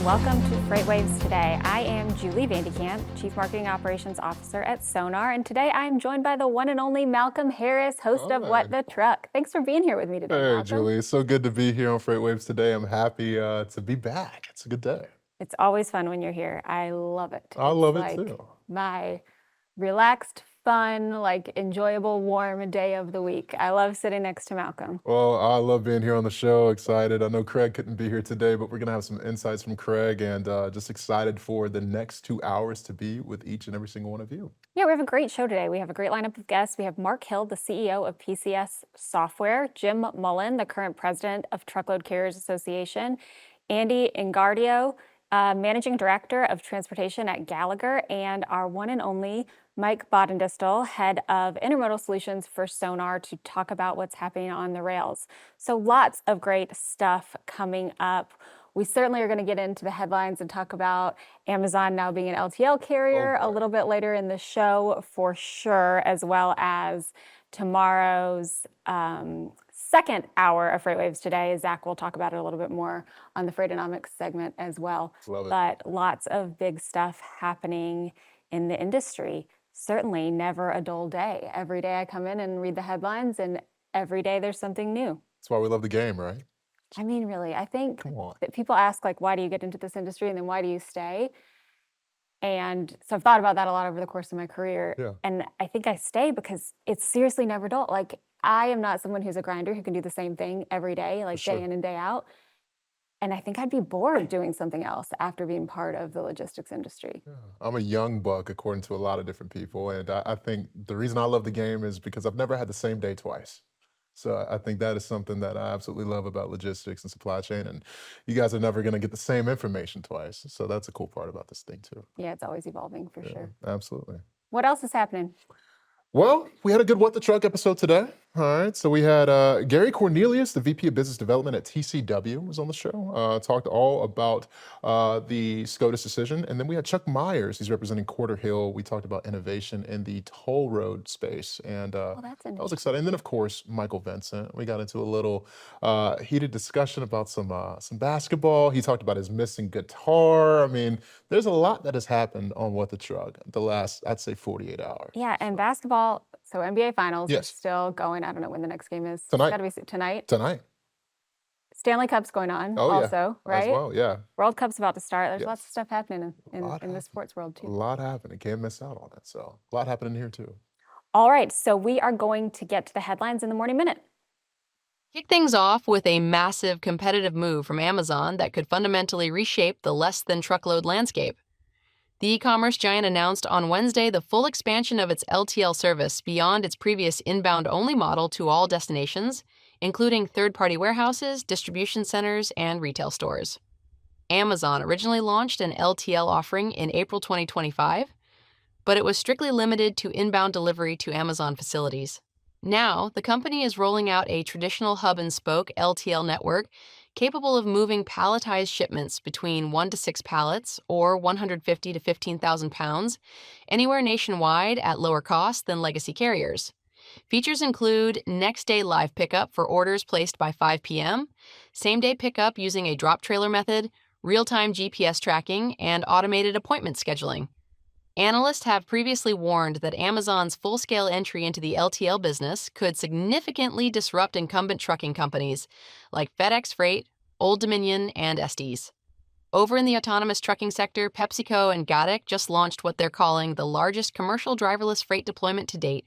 and welcome to FreightWaves Today. I am Julie Vandekamp, Chief Marketing Operations Officer at Sonar, and today I am joined by the one and only Malcolm Harris, host of What the Truck. Thanks for being here with me today, Hey, Malcolm. Julie. It's so good to be here on FreightWaves today. I'm happy to be back. It's a good day. It's always fun when you're here. I love it. I love it too. My relaxed, fun, enjoyable, warm day of the week. I love sitting next to Malcolm. Well, I love being here on the show. Excited. I know Craig couldn't be here today, but we're going to have some insights from Craig and just excited for the next 2 hours to be with each and every single one of you. Yeah, we have a great show today. We have a great lineup of guests. We have Mark Hill, the CEO of PCS Software, Jim Mullen, the current president of Truckload Carriers Association, Andy Ingardio, Managing Director of Transportation at Gallagher, and our one and only Mike Bodendistel, Head of Intermodal Solutions for Sonar, to talk about what's happening on the rails. So lots of great stuff coming up. We certainly are going to get into the headlines and talk about Amazon now being an LTL carrier a little bit later in the show for sure, as well as tomorrow's second hour of FreightWaves Today. Zach will talk about it a little bit more on the Freightonomics segment as well. Love it. But lots of big stuff happening in the industry. Certainly never a dull day. Every day I come in and read the headlines, and every day there's something new. That's why we love the game, right? I mean, really, I think Come on. that people ask, why do you get into this industry, and then why do you stay? And so I've thought about that a lot over the course of my career. Yeah. And I think I stay because it's seriously never dull. I am not someone who's a grinder who can do the same thing every day, day in and day out. And I think I'd be bored doing something else after being part of the logistics industry. Yeah. I'm a young buck, according to a lot of different people. And I think the reason I love the game is because I've never had the same day twice. So I think that is something that I absolutely love about logistics and supply chain. And you guys are never going to get the same information twice. So that's a cool part about this thing too. Yeah, it's always evolving for sure. Absolutely. What else is happening? Well, we had a good What the Truck episode today. All right, so we had Gary Cornelius, the VP of Business Development at TCW, was on the show. Talked all about the SCOTUS decision. And then we had Chuck Myers, he's representing Quarter Hill. We talked about innovation in the toll road space. And That's that was exciting. And then, of course, Michael Vincent. We got into a little heated discussion about some basketball. He talked about his missing guitar. I mean, there's a lot that has happened on What the Truck the last, I'd say, 48 hours. Yeah, and basketball, so NBA Finals Yes. is still going. I don't know when the next game is. Tonight. It's gotta be tonight. Tonight. Stanley Cup's going on Oh, yeah. also, right? As well, yeah. World Cup's about to start. There's Yes. lots of stuff happening A lot in the happening. sports world A too. lot happening. Can't miss out on it. So a lot happening here too. All right, so we are going to get to the headlines in the Morning Minute. Kick things off with a massive competitive move from Amazon that could fundamentally reshape the less-than-truckload landscape. The e-commerce giant announced on Wednesday the full expansion of its LTL service beyond its previous inbound-only model to all destinations, including third-party warehouses, distribution centers, and retail stores. Amazon originally launched an LTL offering in April 2025, but it was strictly limited to inbound delivery to Amazon facilities. Now, the company is rolling out a traditional hub-and-spoke LTL network capable of moving palletized shipments between 1 to 6 pallets or 150 to 15,000 pounds anywhere nationwide at lower cost than legacy carriers. Features include next-day live pickup for orders placed by 5 p.m., same-day pickup using a drop trailer method, real-time GPS tracking, and automated appointment scheduling. Analysts have previously warned that Amazon's full-scale entry into the LTL business could significantly disrupt incumbent trucking companies like FedEx Freight, Old Dominion, and Estes. Over in the autonomous trucking sector, PepsiCo and Gatik just launched what they're calling the largest commercial driverless freight deployment to date.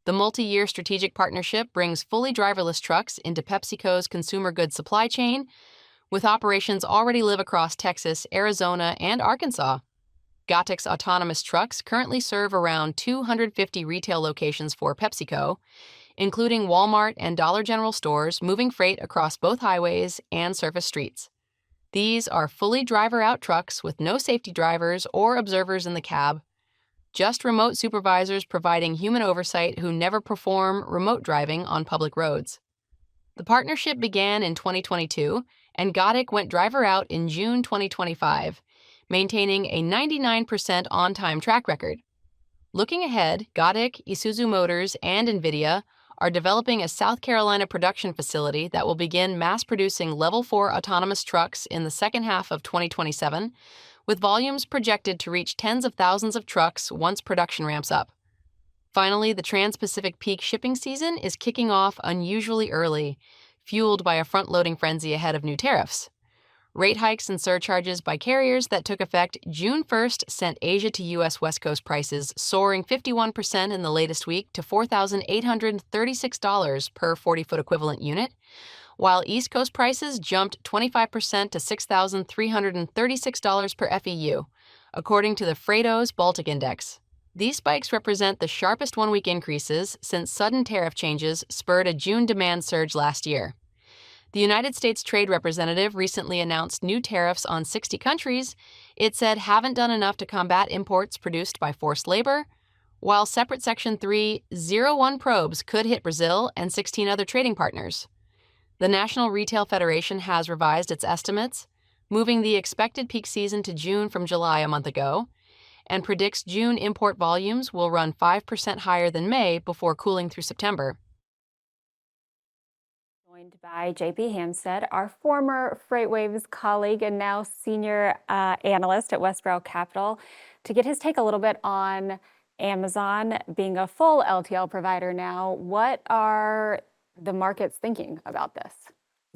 The multi-year strategic partnership brings fully driverless trucks into PepsiCo's consumer goods supply chain, with operations already live across Texas, Arizona, and Arkansas. Gatik's autonomous trucks currently serve around 250 retail locations for PepsiCo, including Walmart and Dollar General stores, moving freight across both highways and surface streets. These are fully driver-out trucks with no safety drivers or observers in the cab, just remote supervisors providing human oversight who never perform remote driving on public roads. The partnership began in 2022, and Gatik went driver-out in June 2025, maintaining a 99% on-time track record. Looking ahead, Gatik, Isuzu Motors, and NVIDIA are developing a South Carolina production facility that will begin mass producing Level 4 autonomous trucks in the second half of 2027, with volumes projected to reach tens of thousands of trucks once production ramps up. Finally, the Trans-Pacific peak shipping season is kicking off unusually early, fueled by a front-loading frenzy ahead of new tariffs. Rate hikes and surcharges by carriers that took effect June 1st sent Asia to U.S. West Coast prices soaring 51% in the latest week to $4,836 per 40-foot equivalent unit, while East Coast prices jumped 25% to $6,336 per FEU, according to the FreightWaves Baltic Index. These spikes represent the sharpest one-week increases since sudden tariff changes spurred a June demand surge last year. The United States Trade Representative recently announced new tariffs on 60 countries it said haven't done enough to combat imports produced by forced labor, while separate Section 301 probes could hit Brazil and 16 other trading partners. The National Retail Federation has revised its estimates, moving the expected peak season to June from July a month ago, and predicts June import volumes will run 5% higher than May before cooling through September. Joined by JP Hampstead, our former FreightWaves colleague and now senior analyst at Westborough Capital, to get his take a little bit on Amazon being a full LTL provider now. What are the markets thinking about this?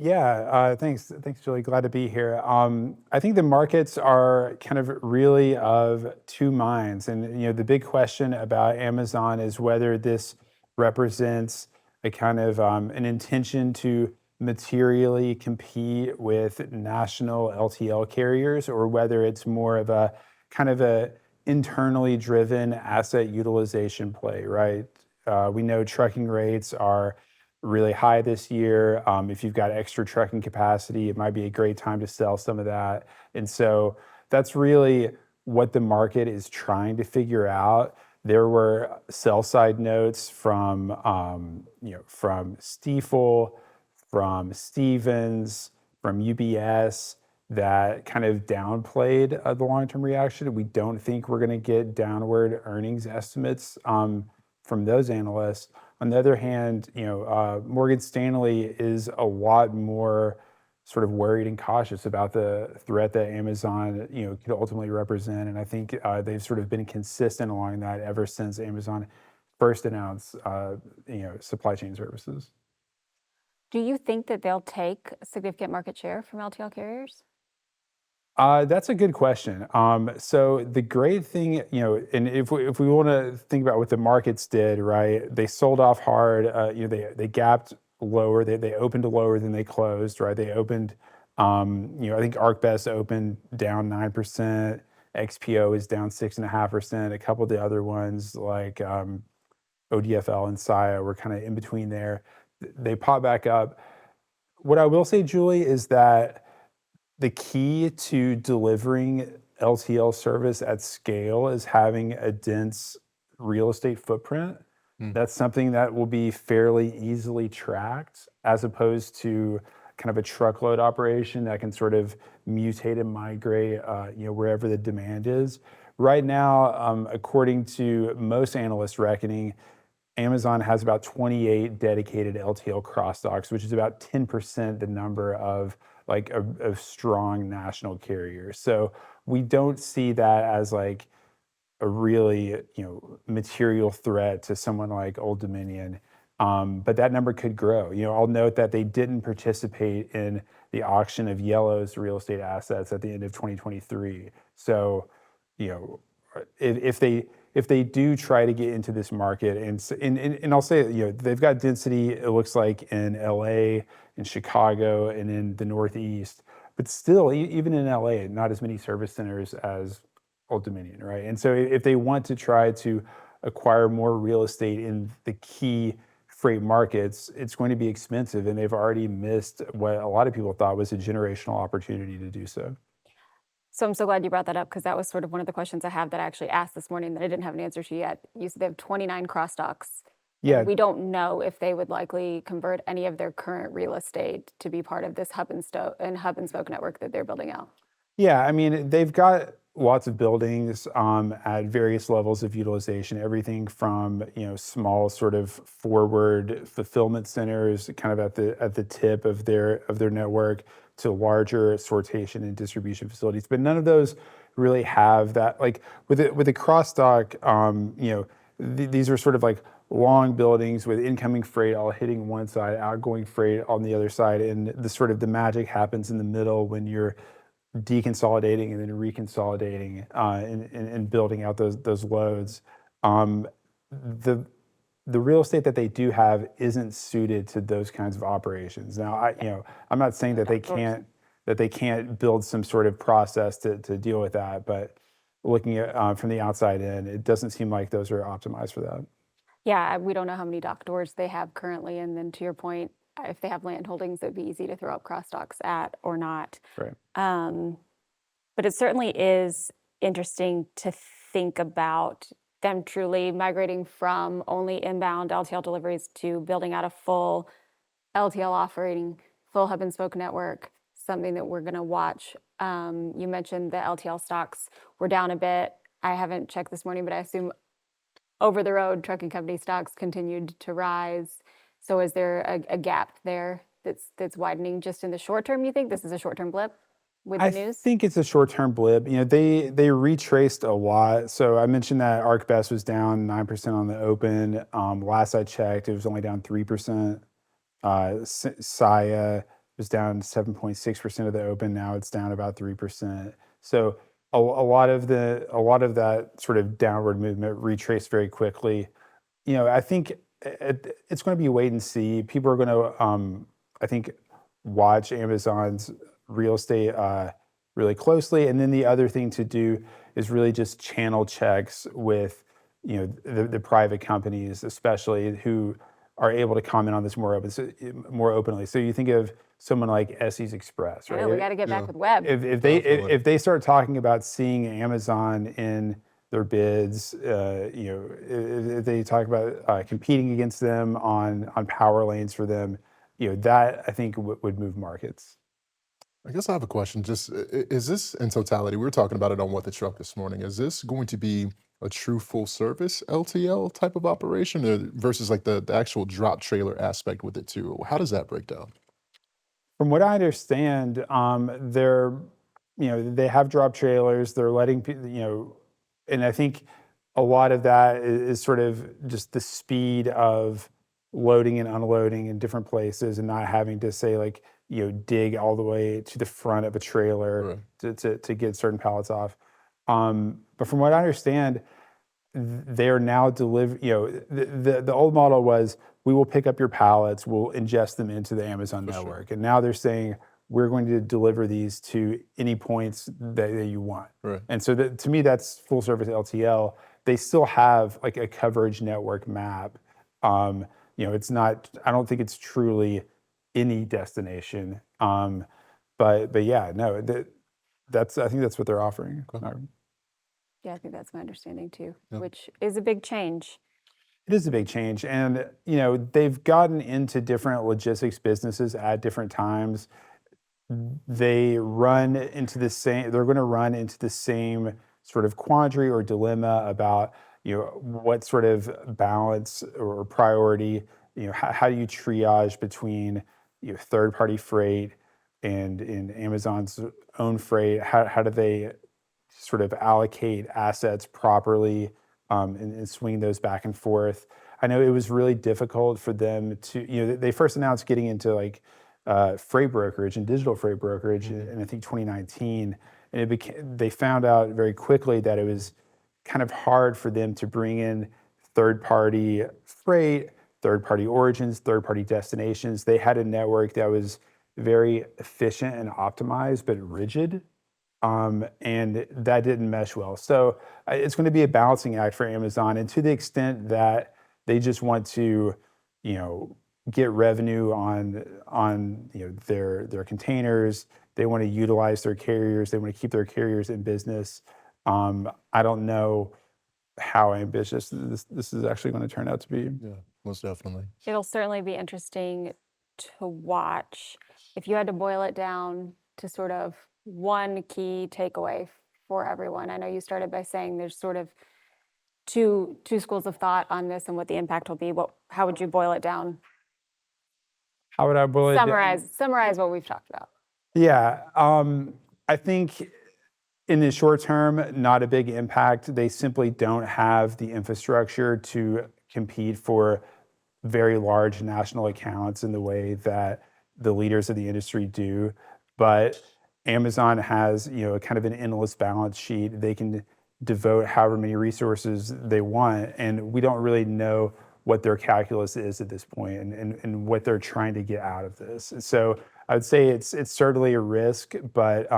Yeah, thanks, Julie. Glad to be here. I think the markets are kind of really of two minds, and the big question about Amazon is whether this represents a kind of an intention to materially compete with national LTL carriers, or whether it's more of a kind of a internally driven asset utilization play, right? We know trucking rates are really high this year. If you've got extra trucking capacity, it might be a great time to sell some of that. And so that's really what the market is trying to figure out. There were sell side notes from Stifel, from Stephens, from UBS that kind of downplayed the long-term reaction. We don't think we're going to get downward earnings estimates from those analysts. On the other hand, Morgan Stanley is a lot more sort of worried and cautious about the threat that Amazon, could ultimately represent. And I think they've sort of been consistent along that ever since Amazon first announced, supply chain services. Do you think that they'll take significant market share from LTL carriers? That's a good question. So the great thing, and if we want to think about what the markets did, right? They sold off hard. They gapped lower. They opened lower than they closed, right? They opened, I think ArcBest opened down 9%. XPO is down 6.5%. A couple of the other ones like ODFL and Saia were kind of in between there. They pop back up. What I will say, Julie, is that the key to delivering LTL service at scale is having a dense real estate footprint. That's something that will be fairly easily tracked, as opposed to kind of a truckload operation that can sort of mutate and migrate, wherever the demand is. Right now, according to most analysts' reckoning, Amazon has about 28 dedicated LTL cross docks, which is about 10% the number of a strong national carrier. So we don't see that as like a really, material threat to someone like Old Dominion. But that number could grow. I'll note that they didn't participate in the auction of Yellow's real estate assets at the end of 2023. So, if they do try to get into this market, and I'll say, they've got density, it looks like, in LA, in Chicago, and in the Northeast, but still, even in LA, not as many service centers as Old Dominion, right? And so if they want to try to acquire more real estate in the key freight markets, it's going to be expensive, and they've already missed what a lot of people thought was a generational opportunity to do so. So I'm so glad you brought that up, because that was sort of one of the questions I have that I actually asked this morning that I didn't have an answer to yet. You said they have 29 cross docks. Yeah. We don't know if they would likely convert any of their current real estate to be part of this hub and spoke network that they're building out. Yeah, I mean, they've got lots of buildings at various levels of utilization, everything from small sort of forward fulfillment centers, kind of at the tip of their network, to larger sortation and distribution facilities. But none of those really have that. Like with the cross dock, these are sort of like long buildings with incoming freight all hitting one side, outgoing freight on the other side, and the magic happens in the middle when you're deconsolidating and then reconsolidating and building out those loads. The real estate that they do have isn't suited to those kinds of operations. Now, I'm not saying that they can't build some sort of process to deal with that, but looking at from the outside in, it doesn't seem like those are optimized for that. Yeah, we don't know how many dock doors they have currently, and then to your point, if they have land holdings, it'd be easy to throw up cross docks at or not. Right. But it certainly is interesting to think about them truly migrating from only inbound LTL deliveries to building out a full LTL operating, full hub and spoke network, something that we're going to watch. You mentioned the LTL stocks were down a bit. I haven't checked this morning, but I assume over the road trucking company stocks continued to rise. So is there a gap there that's widening just in the short term? You think this is a short term blip with the news? I think it's a short-term blip. They retraced a lot. So I mentioned that ArcBest was down 9% on the open. Last I checked, it was only down 3%. Saya was down 7.6% of the open. Now it's down about 3%. So a lot of that sort of downward movement retraced very quickly. I think it's going to be wait and see. People are going to, I think, watch Amazon's real estate really closely, and then the other thing to do is really just channel checks with the private companies, especially, who are able to comment on this more openly. So you think of someone like Essie's Express, right? I know, we got to get back with web. If they start talking about seeing Amazon in their bids, if they talk about competing against them on power lanes for them, that I think would move markets. I guess I have a question. Just is this in totality? We were talking about it on What the Truck this morning. Is this going to be a true full service LTL type of operation, versus like the actual drop trailer aspect with it too? How does that break down? From what I understand, they have drop trailers. They're letting and I think a lot of that is sort of just the speed of loading and unloading in different places and not having to say like, dig all the way to the front of a trailer to get certain pallets off. But from what I understand, they're now the old model was, we will pick up your pallets, we'll ingest them into the Amazon network. And now they're saying, we're going to deliver these to any points that you want. Right. And so to me, that's full service LTL. They still have like a coverage network map. It's not, I don't think it's truly any destination. But yeah, no, I think that's what they're offering. Okay. Yeah, I think that's my understanding too, Yeah. which is a big change. It is a big change. And, they've gotten into different logistics businesses at different times. They're going to run into the same sort of quandary or dilemma about, what sort of balance or priority, how do you triage between, third-party freight and in Amazon's own freight? How do they sort of allocate assets properly, and swing those back and forth? I know it was really difficult for them to, they first announced getting into like freight brokerage and digital freight brokerage in I think 2019, and they found out very quickly that it was kind of hard for them to bring in third-party freight, third-party origins, third-party destinations. They had a network that was very efficient and optimized, but rigid. And that didn't mesh well. So it's going to be a balancing act for Amazon. And to the extent that they just want to, get revenue on their containers, they want to utilize their carriers, they want to keep their carriers in business. I don't know how ambitious this is actually going to turn out to be. Yeah, most definitely. It'll certainly be interesting to watch. If you had to boil it down to sort of one key takeaway for everyone? I know you started by saying there's sort of two schools of thought on this and what the impact will be. How would you boil it down? How would I boil it down? Summarize what we've talked about. Yeah, I think in the short term, not a big impact. They simply don't have the infrastructure to compete for very large national accounts in the way that the leaders of the industry do. But Amazon has, kind of an endless balance sheet. They can devote however many resources they want, and we don't really know what their calculus is at this point and what they're trying to get out of this. So I would say it's certainly a risk, but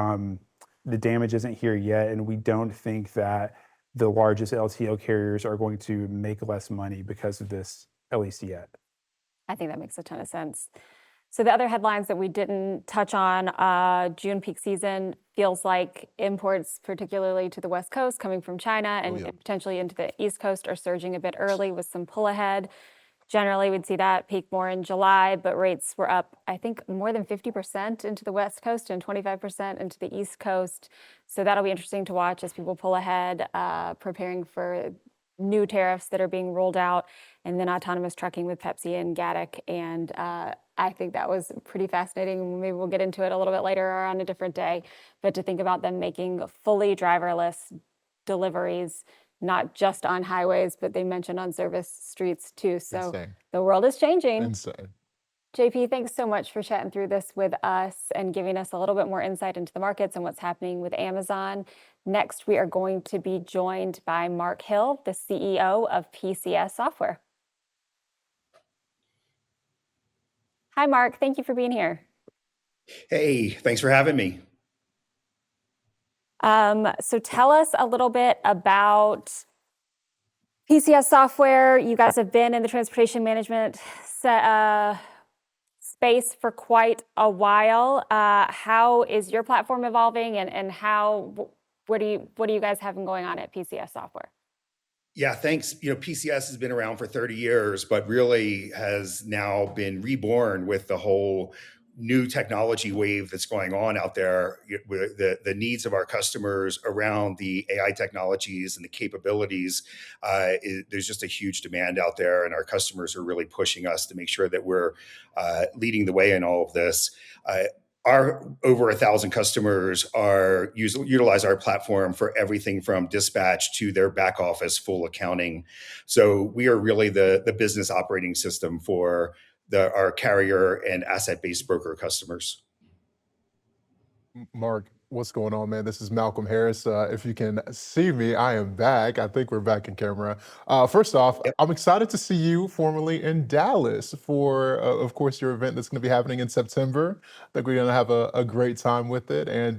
the damage isn't here yet, and we don't think that the largest LTL carriers are going to make less money because of this, at least yet. I think that makes a ton of sense. So the other headlines that we didn't touch on, June peak season feels like imports, particularly to the West Coast, coming from China and potentially into the East Coast, are surging a bit early with some pull ahead. Generally, we'd see that peak more in July, but rates were up, I think, more than 50% into the West Coast and 25% into the East Coast. So that'll be interesting to watch as people pull ahead, preparing for new tariffs that are being rolled out, and then autonomous trucking with Pepsi and Gatik. And I think that was pretty fascinating. Maybe we'll get into it a little bit later or on a different day. But to think about them making fully driverless deliveries, not just on highways, but they mentioned on service streets too. So Insane. The world is changing. Insane. JP, thanks so much for chatting through this with us and giving us a little bit more insight into the markets and what's happening with Amazon. Next, we are going to be joined by Mark Hill, the CEO of PCS Software. Hi, Mark. Thank you for being here. Hey, thanks for having me. So tell us a little bit about PCS Software. You guys have been in the transportation management space for quite a while. How is your platform evolving, and what do you guys have going on at PCS Software? Yeah, thanks. PCS has been around for 30 years, but really has now been reborn with the whole new technology wave that's going on out there, with the needs of our customers around the AI technologies and the capabilities. There's just a huge demand out there, and our customers are really pushing us to make sure that we're leading the way in all of this. Our over 1,000 customers utilize our platform for everything from dispatch to their back office full accounting. So we are really the business operating system for our carrier and asset-based broker customers. Mark, what's going on, man? This is Malcolm Harris. If you can see me, I am back. I think we're back in camera. First off, Yep. I'm excited to see you formally in Dallas for, of course, your event that's going to be happening in September. I think we're going to have a great time with it. And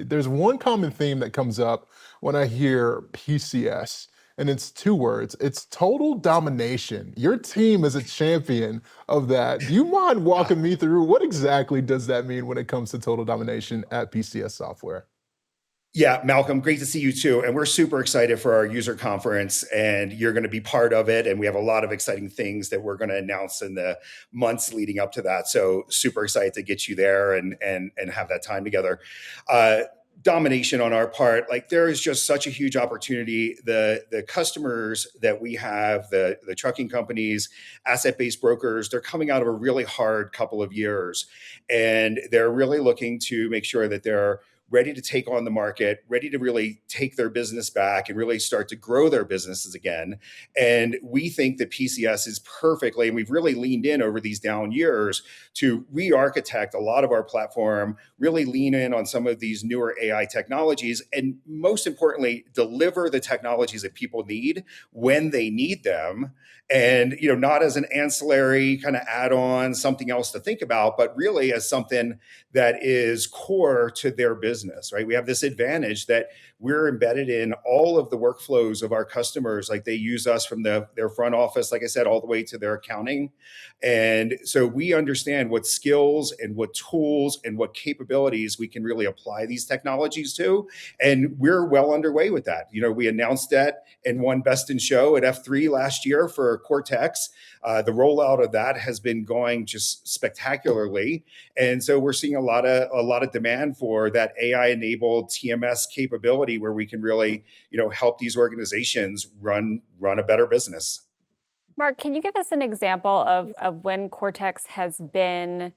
there's one common theme that comes up when I hear PCS, and it's two words. It's total domination. Your team is a champion of that. Do you mind walking me through what exactly does that mean when it comes to total domination at PCS Software? Yeah, Malcolm, great to see you too. And we're super excited for our user conference, and you're going to be part of it. And we have a lot of exciting things that we're going to announce in the months leading up to that. So super excited to get you there and have that time together. Domination on our part, like there is just such a huge opportunity. The customers that we have, the trucking companies, asset-based brokers, they're coming out of a really hard couple of years, and they're really looking to make sure that they're ready to take on the market, ready to really take their business back and really start to grow their businesses again. And we think that PCS is perfectly, and we've really leaned in over these down years to re-architect a lot of our platform, really lean in on some of these newer AI technologies, and most importantly, deliver the technologies that people need when they need them. And, not as an ancillary kind of add-on, something else to think about, but really as something that is core to their business, right? We have this advantage that we're embedded in all of the workflows of our customers. Like they use us from their front office, like I said, all the way to their accounting. And so we understand what skills and what tools and what capabilities we can really apply these technologies to. And we're well underway with that. We announced that and won Best in Show at F3 last year for Cortex. The rollout of that has been going just spectacularly. And so we're seeing a lot of demand for that AI-enabled TMS capability where we can really, help these organizations run a better business. Mark, can you give us an example of when Cortex has been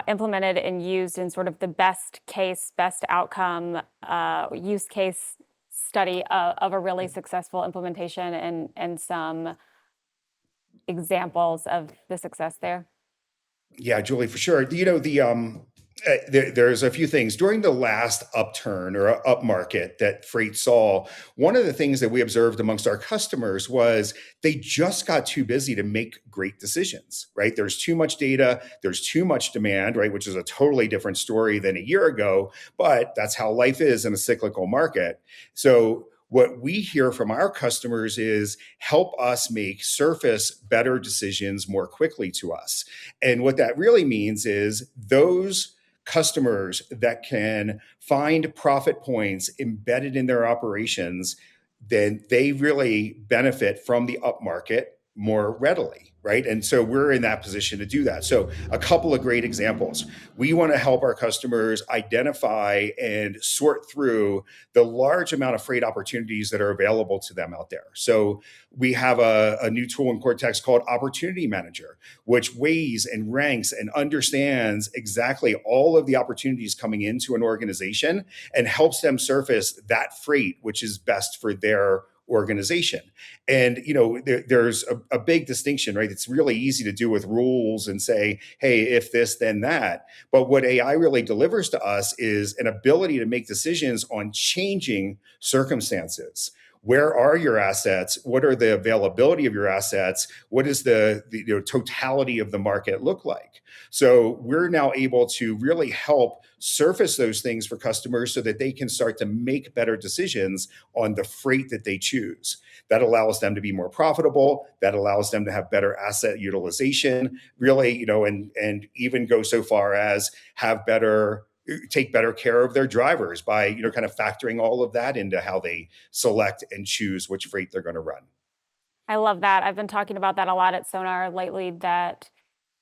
implemented and used in sort of the best case, best outcome use case study of a really successful implementation and some examples of the success there? Yeah, Julie, for sure. There's a few things during the last upturn or up market that freight saw. One of the things that we observed amongst our customers was they just got too busy to make great decisions, right? There's too much data, there's too much demand, right? Which is a totally different story than a year ago, but that's how life is in a cyclical market. So what we hear from our customers is help us surface better decisions more quickly to us. And what that really means is those customers that can find profit points embedded in their operations, then they really benefit from the upmarket more readily, right? And so we're in that position to do that. So a couple of great examples. We want to help our customers identify and sort through the large amount of freight opportunities that are available to them out there. So we have a new tool in Cortex called Opportunity Manager, which weighs and ranks and understands exactly all of the opportunities coming into an organization and helps them surface that freight, which is best for their organization. And there's a big distinction, right? It's really easy to do with rules and say, hey, if this, then that. But what AI really delivers to us is an ability to make decisions on changing circumstances. Where are your assets? What are the availability of your assets? What does the totality of the market look like? So we're now able to really help surface those things for customers so that they can start to make better decisions on the freight that they choose. That allows them to be more profitable. That allows them to have better asset utilization, really, and even go so far as take better care of their drivers by, kind of factoring all of that into how they select and choose which freight they're going to run. I love that. I've been talking about that a lot at Sonar lately, that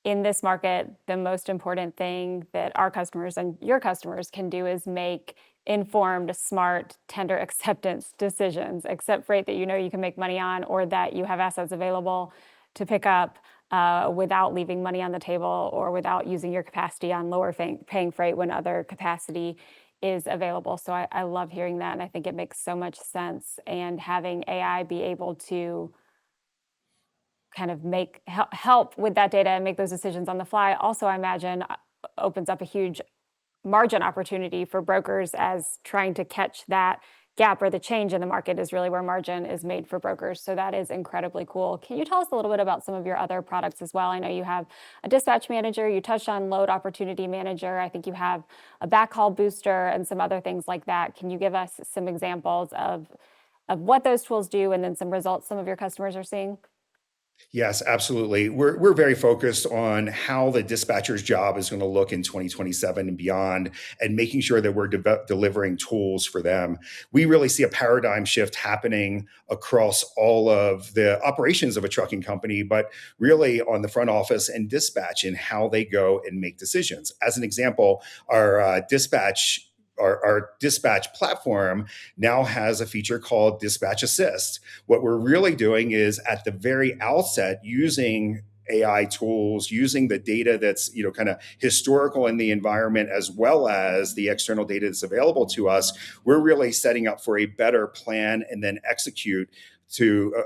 in this market, the most important thing that our customers and your customers can do is make informed, smart tender acceptance decisions. Accept freight that you can make money on, or that you have assets available to pick up without leaving money on the table or without using your capacity on lower paying freight when other capacity is available. So I love hearing that, and I think it makes so much sense. And having AI be able to kind of help with that data and make those decisions on the fly also, I imagine, opens up a huge margin opportunity for brokers, as trying to catch that gap or the change in the market is really where margin is made for brokers. So that is incredibly cool. Can you tell us a little bit about some of your other products as well? I know you have a dispatch manager, you touched on load opportunity manager. I think you have a backhaul booster and some other things like that. Can you give us some examples of what those tools do and then some results some of your customers are seeing? Yes, absolutely. We're very focused on how the dispatcher's job is going to look in 2027 and beyond, and making sure that we're delivering tools for them. We really see a paradigm shift happening across all of the operations of a trucking company, but really on the front office and dispatch and how they go and make decisions. As an example, our dispatch platform now has a feature called Dispatch Assist. What we're really doing is at the very outset, using AI tools, using the data that's kind of historical in the environment as well as the external data that's available to us, we're really setting up for a better plan and then execute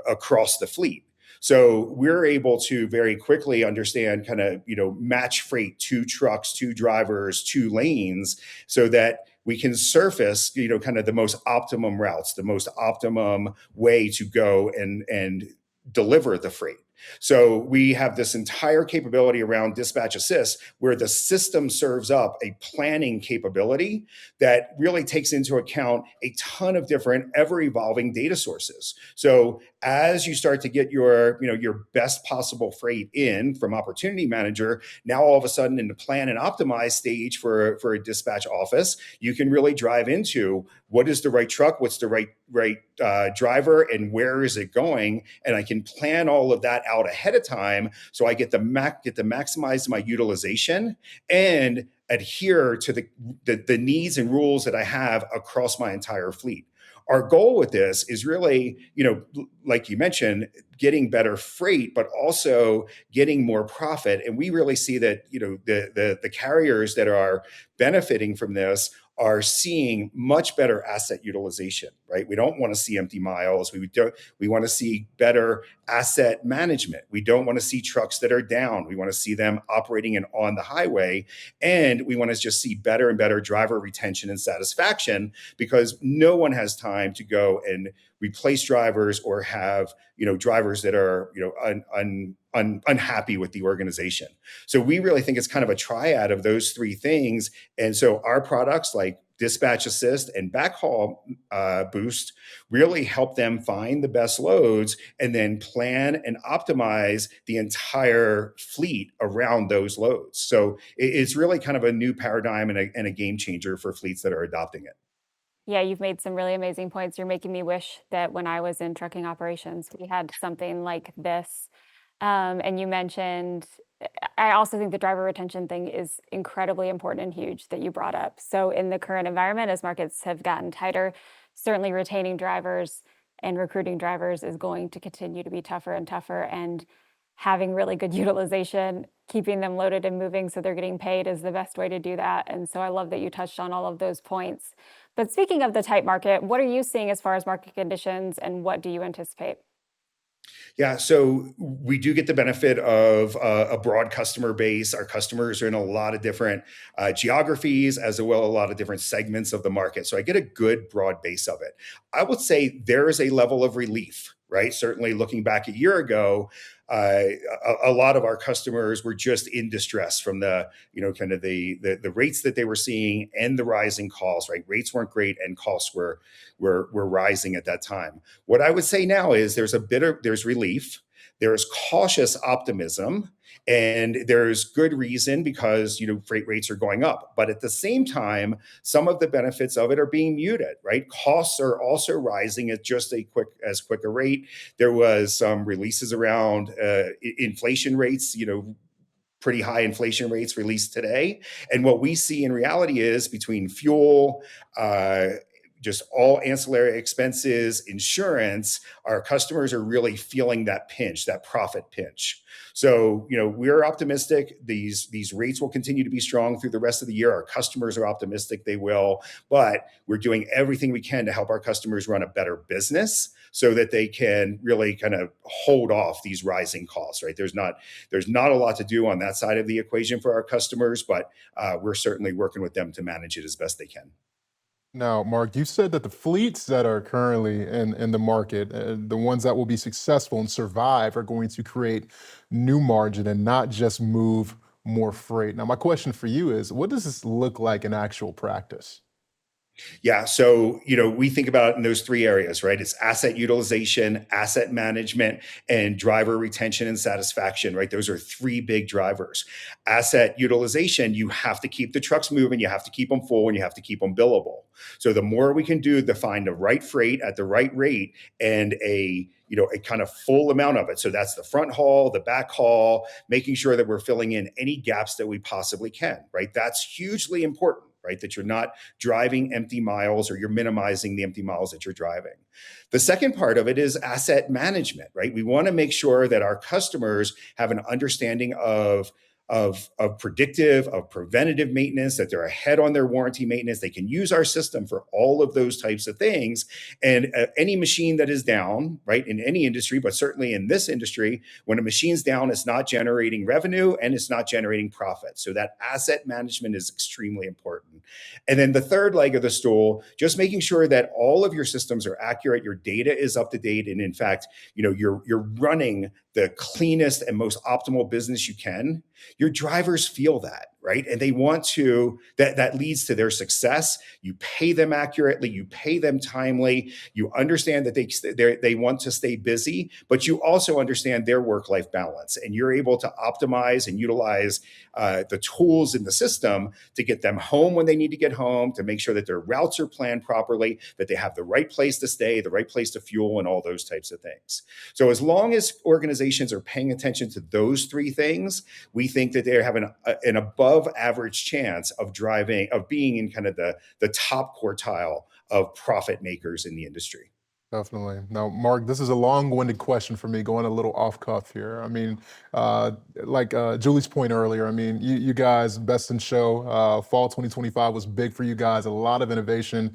across the fleet. So we're able to very quickly understand kind of, match freight, 2 trucks, 2 drivers, 2 lanes, so that we can surface, kind of the most optimum routes, the most optimum way to go and deliver the freight. So we have this entire capability around Dispatch Assist, where the system serves up a planning capability that really takes into account a ton of different ever-evolving data sources. So as you start to get your best possible freight in from Opportunity Manager, now all of a sudden in the plan and optimize stage for a dispatch office, you can really drive into what is the right truck, what's the right driver, and where is it going, and I can plan all of that out ahead of time, so I get to maximize my utilization and adhere to the needs and rules that I have across my entire fleet. Our goal with this is really, like you mentioned, getting better freight, but also getting more profit. And we really see that, the carriers that are benefiting from this are seeing much better asset utilization, right? We don't want to see empty miles. We want to see better asset management. We don't want to see trucks that are down. We want to see them operating and on the highway. And we want to just see better and better driver retention and satisfaction, because no one has time to go and replace drivers or have, drivers that are, unhappy with the organization. So we really think it's kind of a triad of those three things. And so our products like Dispatch Assist and Backhaul Boost really help them find the best loads and then plan and optimize the entire fleet around those loads. So it's really kind of a new paradigm and a game changer for fleets that are adopting it. Yeah, you've made some really amazing points. You're making me wish that when I was in trucking operations, we had something like this. And you mentioned, I also think the driver retention thing is incredibly important and huge that you brought up. So in the current environment, as markets have gotten tighter, certainly retaining drivers and recruiting drivers is going to continue to be tougher and tougher. And having really good utilization, keeping them loaded and moving so they're getting paid is the best way to do that. And so I love that you touched on all of those points. But speaking of the tight market, what are you seeing as far as market conditions, and what do you anticipate? Yeah, so we do get the benefit of a broad customer base. Our customers are in a lot of different geographies, as well as a lot of different segments of the market. So I get a good broad base of it. I would say there is a level of relief, right? Certainly looking back a year ago, a lot of our customers were just in distress from the, kind of the rates that they were seeing and the rising costs, right? Rates weren't great and costs were rising at that time. What I would say now is there's relief, there's cautious optimism, and there's good reason because, freight rates are going up. But at the same time, some of the benefits of it are being muted, right? Costs are also rising at just as quick a rate. There was some releases around inflation rates, pretty high inflation rates released today. And what we see in reality is between fuel, just all ancillary expenses, insurance, our customers are really feeling that pinch, that profit pinch. So, we're optimistic. These rates will continue to be strong through the rest of the year. Our customers are optimistic they will, but we're doing everything we can to help our customers run a better business so that they can really kind of hold off these rising costs, right? There's not a lot to do on that side of the equation for our customers, but we're certainly working with them to manage it as best they can. Now, Mark, you said that the fleets that are currently in the market, the ones that will be successful and survive, are going to create new margin and not just move more freight. Now, my question for you is, what does this look like in actual practice? Yeah. So, we think about it in those three areas, right? It's asset utilization, asset management, and driver retention and satisfaction, right? Those are three big drivers. Asset utilization, you have to keep the trucks moving, you have to keep them full, and you have to keep them billable. So the more we can do to find the right freight at the right rate and a kind of full amount of it. So that's the front haul, the back haul, making sure that we're filling in any gaps that we possibly can, right? That's hugely important, right? That you're not driving empty miles, or you're minimizing the empty miles that you're driving. The second part of it is asset management, right? We want to make sure that our customers have an understanding of predictive, of preventative maintenance, that they're ahead on their warranty maintenance. They can use our system for all of those types of things. And any machine that is down, right, in any industry, but certainly in this industry, when a machine's down, it's not generating revenue and it's not generating profit. So that asset management is extremely important. And then the third leg of the stool, just making sure that all of your systems are accurate, your data is up to date, and in fact, you're running the cleanest and most optimal business you can. Your drivers feel that, right? And they want to, that leads to their success. You pay them accurately, you pay them timely, you understand that they want to stay busy, but you also understand their work-life balance, and you're able to optimize and utilize the tools in the system to get them home when they need to get home, to make sure that their routes are planned properly, that they have the right place to stay, the right place to fuel, and all those types of things. So as long as organizations are paying attention to those three things, we think that they're having an above average chance of being in kind of the top quartile of profit makers in the industry. Definitely. Now, Mark, this is a long-winded question for me, going a little off cuff here. I mean, like Julie's point earlier, I mean, you guys, best in show, fall 2025 was big for you guys, a lot of innovation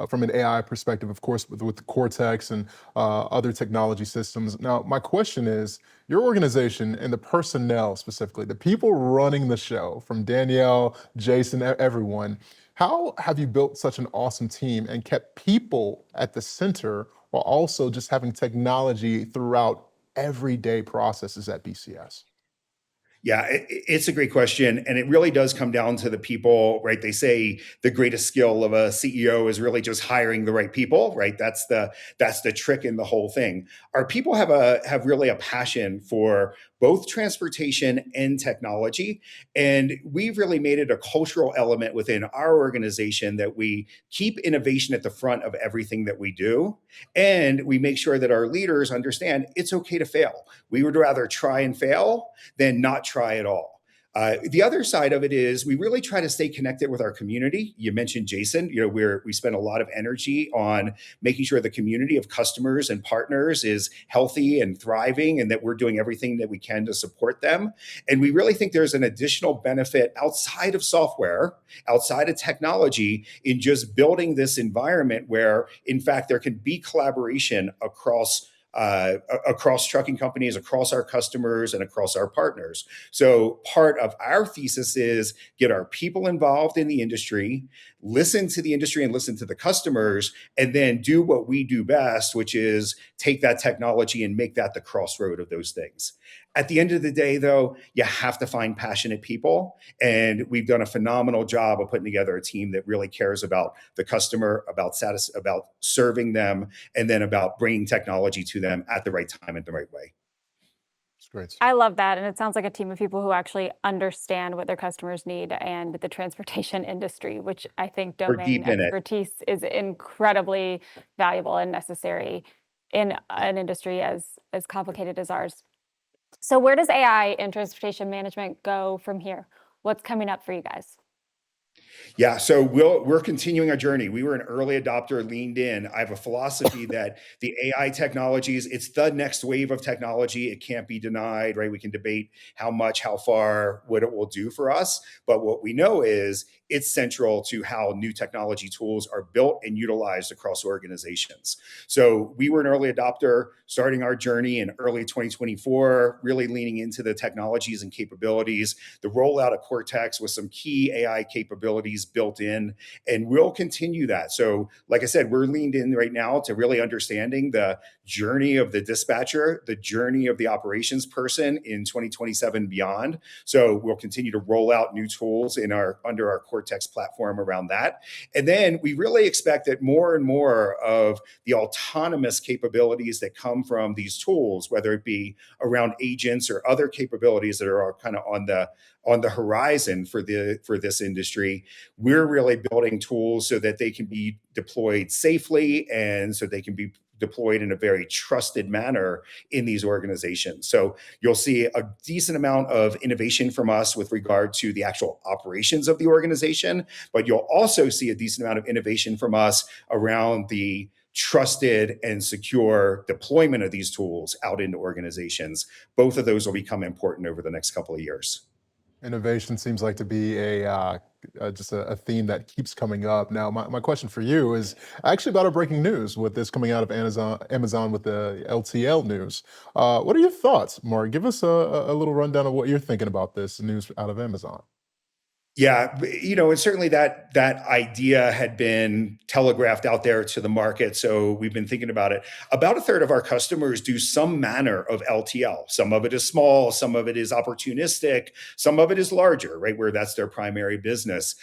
from an AI perspective, of course, with the Cortex and other technology systems. Now, my question is, your organization and the personnel specifically, the people running the show, from Danielle, Jason, everyone, how have you built such an awesome team and kept people at the center while also just having technology throughout everyday processes at BCS? Yeah, it's a great question. And it really does come down to the people, right? They say the greatest skill of a CEO is really just hiring the right people, right? That's the trick in the whole thing. Our people have really a passion for both transportation and technology. And we've really made it a cultural element within our organization that we keep innovation at the front of everything that we do. And we make sure that our leaders understand it's okay to fail. We would rather try and fail than not try at all. The other side of it is we really try to stay connected with our community. You mentioned Jason. We spend a lot of energy on making sure the community of customers and partners is healthy and thriving, and that we're doing everything that we can to support them. And we really think there's an additional benefit outside of software, outside of technology, in just building this environment where, in fact, there can be collaboration across trucking companies, across our customers, and across our partners. So part of our thesis is get our people involved in the industry, listen to the industry and listen to the customers, and then do what we do best, which is take that technology and make that the crossroad of those things. At the end of the day, though, you have to find passionate people. And we've done a phenomenal job of putting together a team that really cares about the customer, about serving them, and then about bringing technology to them at the right time and the right way. It's great. I love that, and it sounds like a team of people who actually understand what their customers need and the transportation industry, which I think We're domain deep in it. expertise is incredibly valuable and necessary in an industry as complicated as ours. So where does AI in transportation management go from here? What's coming up for you guys? Yeah, so we're continuing our journey. We were an early adopter, leaned in. I have a philosophy that the AI technologies, it's the next wave of technology. It can't be denied, right? We can debate how much, how far, what it will do for us. But what we know is it's central to how new technology tools are built and utilized across organizations. So we were an early adopter, starting our journey in early 2024, really leaning into the technologies and capabilities, the rollout of Cortex with some key AI capabilities built in, and we'll continue that. So like I said, we're leaned in right now to really understanding the journey of the dispatcher, the journey of the operations person in 2027 and beyond. So we'll continue to roll out new tools under our Cortex platform around that. And then we really expect that more and more of the autonomous capabilities that come from these tools, whether it be around agents or other capabilities that are kind of on the horizon for this industry, we're really building tools so that they can be deployed safely and so they can be deployed in a very trusted manner in these organizations. So you'll see a decent amount of innovation from us with regard to the actual operations of the organization, but you'll also see a decent amount of innovation from us around the trusted and secure deployment of these tools out into organizations. Both of those will become important over the next couple of years. Innovation seems like to be just a theme that keeps coming up. Now, my question for you is actually about our breaking news with this coming out of Amazon with the LTL news. What are your thoughts, Mark? Give us a little rundown of what you're thinking about this news out of Amazon. Yeah, and certainly that idea had been telegraphed out there to the market. So we've been thinking about it. About a third of our customers do some manner of LTL. Some of it is small, some of it is opportunistic, some of it is larger, right? Where that's their primary business.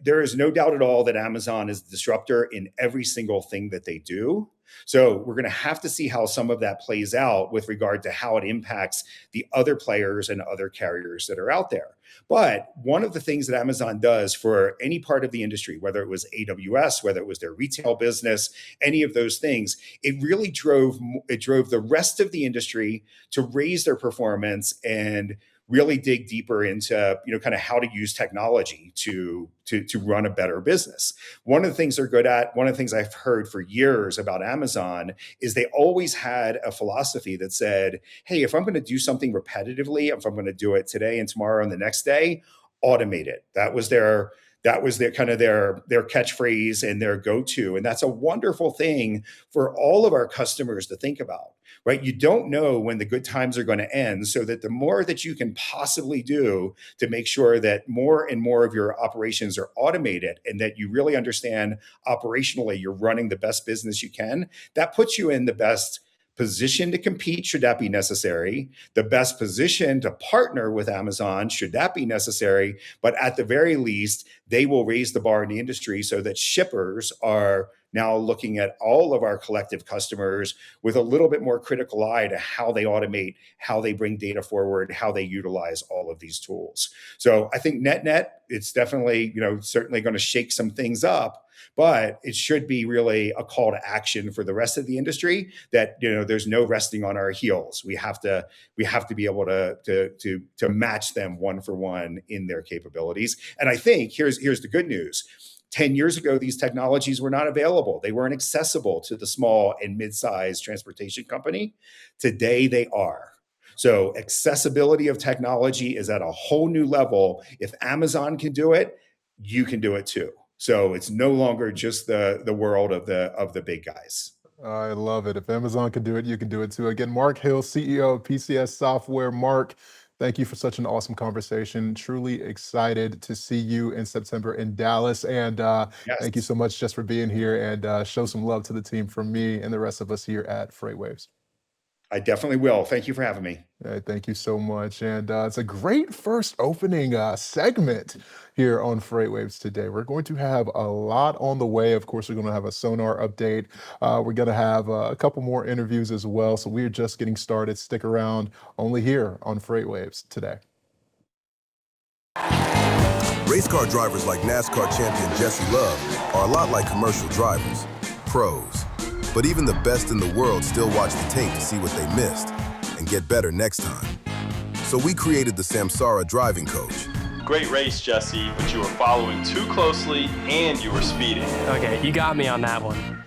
There is no doubt at all that Amazon is a disruptor in every single thing that they do. So we're going to have to see how some of that plays out with regard to how it impacts the other players and other carriers that are out there. But one of the things that Amazon does for any part of the industry, whether it was AWS, whether it was their retail business, any of those things, it really drove the rest of the industry to raise their performance and really dig deeper into kind of how to use technology to run a better business. One of the things they're good at, one of the things I've heard for years about Amazon is they always had a philosophy that said, hey, if I'm going to do something repetitively, if I'm going to do it today and tomorrow and the next day, automate it. That was their kind of their catchphrase and their go-to. And that's a wonderful thing for all of our customers to think about, right? You don't know when the good times are going to end, so that the more that you can possibly do to make sure that more and more of your operations are automated and that you really understand operationally you're running the best business you can, that puts you in the best position to compete, should that be necessary, the best position to partner with Amazon, should that be necessary. But at the very least, they will raise the bar in the industry so that shippers are now looking at all of our collective customers with a little bit more critical eye to how they automate, how they bring data forward, how they utilize all of these tools. So I think net, it's definitely, certainly going to shake some things up, but it should be really a call to action for the rest of the industry that, there's no resting on our heels. We have to be able to match them one for one in their capabilities. And I think here's the good news. 10 years ago, these technologies were not available. They weren't accessible to the small and mid-sized transportation company. Today, they are. So accessibility of technology is at a whole new level. If Amazon can do it, you can do it too. So it's no longer just the world of the big guys. I love it. If Amazon can do it, you can do it too. Again, Mark Hill, CEO of PCS Software. Mark, thank you for such an awesome conversation. Truly excited to see you in September in Dallas. And Yes. Thank you so much just for being here, and show some love to the team from me and the rest of us here at FreightWaves. I definitely will. Thank you for having me. Thank you so much. And it's a great first opening segment here on FreightWaves today. We're going to have a lot on the way. Of course, we're going to have a sonar update. We're going to have a couple more interviews as well. So we're just getting started. Stick around, only here on FreightWaves today. Race car drivers like NASCAR champion Jesse Love are a lot like commercial drivers, pros. But even the best in the world still watch the tape to see what they missed and get better next time. So we created the Samsara Driving Coach. Great race, Jesse, but you were following too closely and you were speeding. Okay, you got me on that one.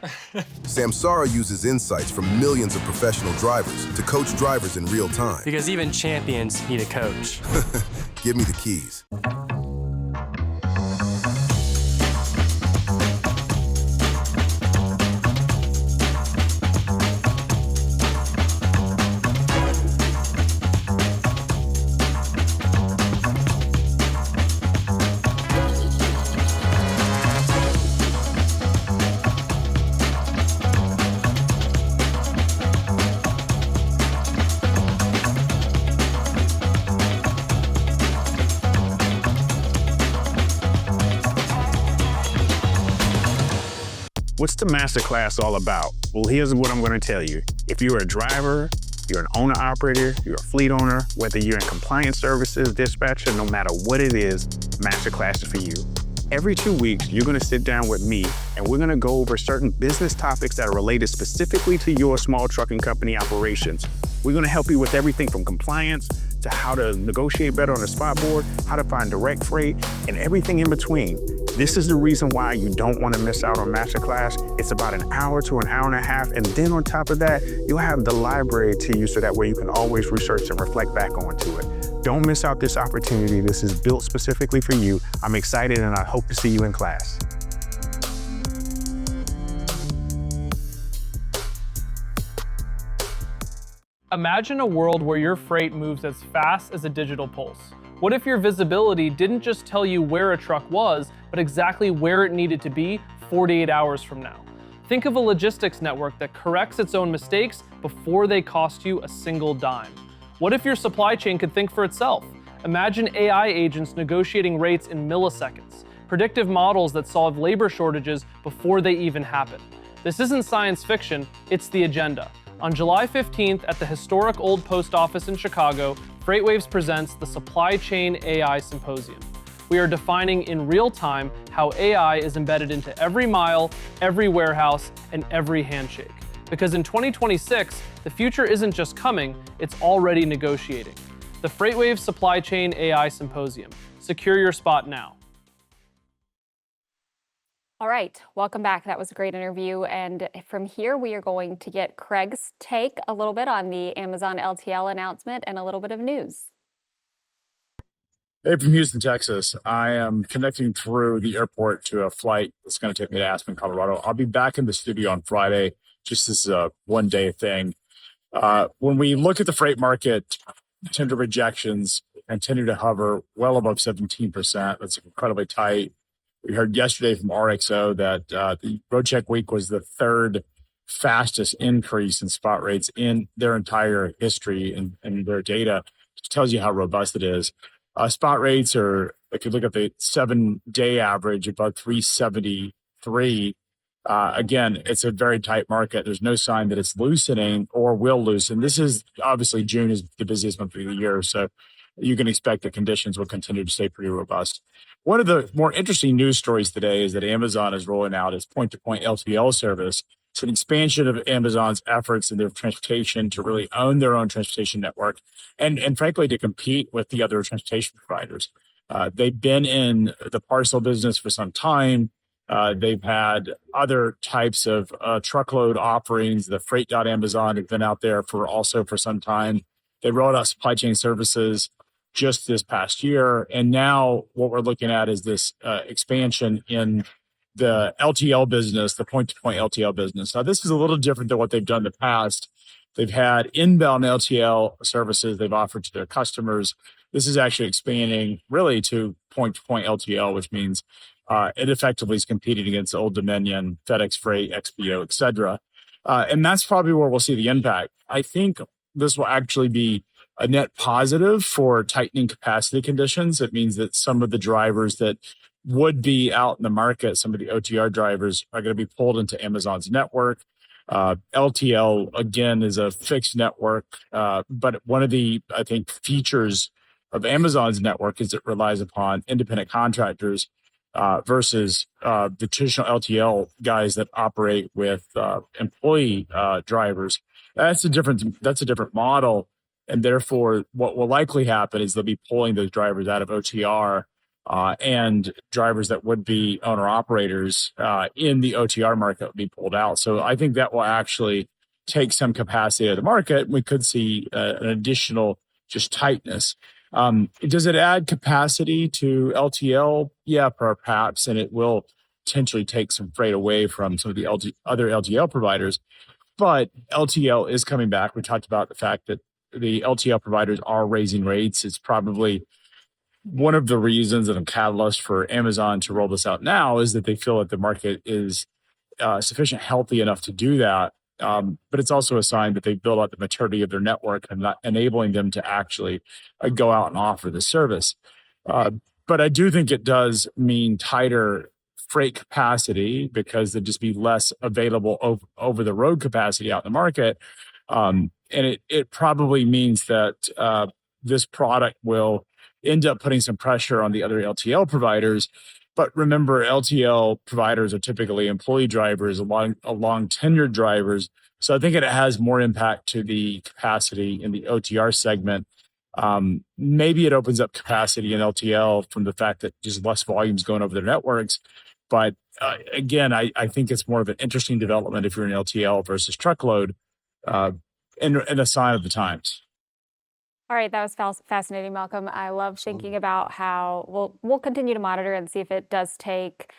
Samsara uses insights from millions of professional drivers to coach drivers in real time. Because even champions need a coach. Give me the keys. What's the masterclass all about? Well, here's what I'm going to tell you. If you're a driver, you're an owner-operator, you're a fleet owner, whether you're in compliance services, dispatcher, no matter what it is, masterclass is for you. Every 2 weeks, you're going to sit down with me and we're going to go over certain business topics that are related specifically to your small trucking company operations. We're going to help you with everything from compliance to how to negotiate better on the spot board, how to find direct freight, and everything in between. This is the reason why you don't want to miss out on Masterclass. It's about an hour to an hour and a half, and then on top of that, you'll have the library to you so that way you can always research and reflect back onto it. Don't miss out this opportunity. This is built specifically for you. I'm excited and I hope to see you in class. Imagine a world where your freight moves as fast as a digital pulse. What if your visibility didn't just tell you where a truck was, but exactly where it needed to be 48 hours from now? Think of a logistics network that corrects its own mistakes before they cost you a single dime. What if your supply chain could think for itself? Imagine AI agents negotiating rates in milliseconds, predictive models that solve labor shortages before they even happen. This isn't science fiction, it's the agenda. On July 15th at the historic Old Post Office in Chicago, FreightWaves presents the Supply Chain AI Symposium. We are defining in real time how AI is embedded into every mile, every warehouse, and every handshake. Because in 2026, the future isn't just coming, it's already negotiating. The FreightWaves Supply Chain AI Symposium. Secure your spot now. All right, welcome back. That was a great interview. And from here, we are going to get Craig's take a little bit on the Amazon LTL announcement and a little bit of news. Hey, from Houston, Texas. I am connecting through the airport to a flight that's going to take me to Aspen, Colorado. I'll be back in the studio on Friday, just as a one-day thing. When we look at the freight market, tender rejections continue to hover well above 17%. That's incredibly tight. We heard yesterday from RXO that the Roadcheck week was the third fastest increase in spot rates in their entire history and their data. It tells you how robust it is. Spot rates are, if you look at the 7-day average, about 373. Again, it's a very tight market. There's no sign that it's loosening or will loosen. This is obviously June is the busiest month of the year, so you can expect that conditions will continue to stay pretty robust. One of the more interesting news stories today is that Amazon is rolling out its point-to-point LTL service. It's an expansion of Amazon's efforts in their transportation to really own their own transportation network and frankly, to compete with the other transportation providers. They've been in the parcel business for some time. They've had other types of truckload offerings. The Freight.Amazon have been out there for some time. They rolled out supply chain services just this past year. And now what we're looking at is this expansion in the LTL business, the point-to-point LTL business. Now, this is a little different than what they've done in the past. They've had inbound LTL services they've offered to their customers. This is actually expanding really to point-to-point LTL, which means it effectively is competing against Old Dominion, FedEx Freight, XPO, et cetera. And that's probably where we'll see the impact. I think this will actually be a net positive for tightening capacity conditions. It means that some of the drivers that would be out in the market, some of the OTR drivers, are going to be pulled into Amazon's network. LTL, again, is a fixed network. But one of the, I think, features of Amazon's network is it relies upon independent contractors versus the traditional LTL guys that operate with employee drivers. That's a different model. And therefore, what will likely happen is they'll be pulling those drivers out of OTR and drivers that would be owner-operators in the OTR market will be pulled out. So I think that will actually take some capacity out of the market. We could see an additional just tightness. Does it add capacity to LTL? Yeah, perhaps, and it will potentially take some freight away from some of the other LTL providers. But LTL is coming back. We talked about the fact that the LTL providers are raising rates. It's probably one of the reasons and a catalyst for Amazon to roll this out now is that they feel that the market is sufficient healthy enough to do that. But it's also a sign that they build out the maturity of their network and not enabling them to actually go out and offer the service. But I do think it does mean tighter freight capacity because there'd just be less available over the road capacity out in the market. And it probably means that this product will end up putting some pressure on the other LTL providers. But remember, LTL providers are typically employee drivers, long tenured drivers. So I think it has more impact to the capacity in the OTR segment. Maybe it opens up capacity in LTL from the fact that just less volumes going over their networks. But again, I think it's more of an interesting development if you're in LTL versus truckload and a sign of the times. All right, that was fascinating, Malcolm. I love thinking about how we'll continue to monitor and see if it does take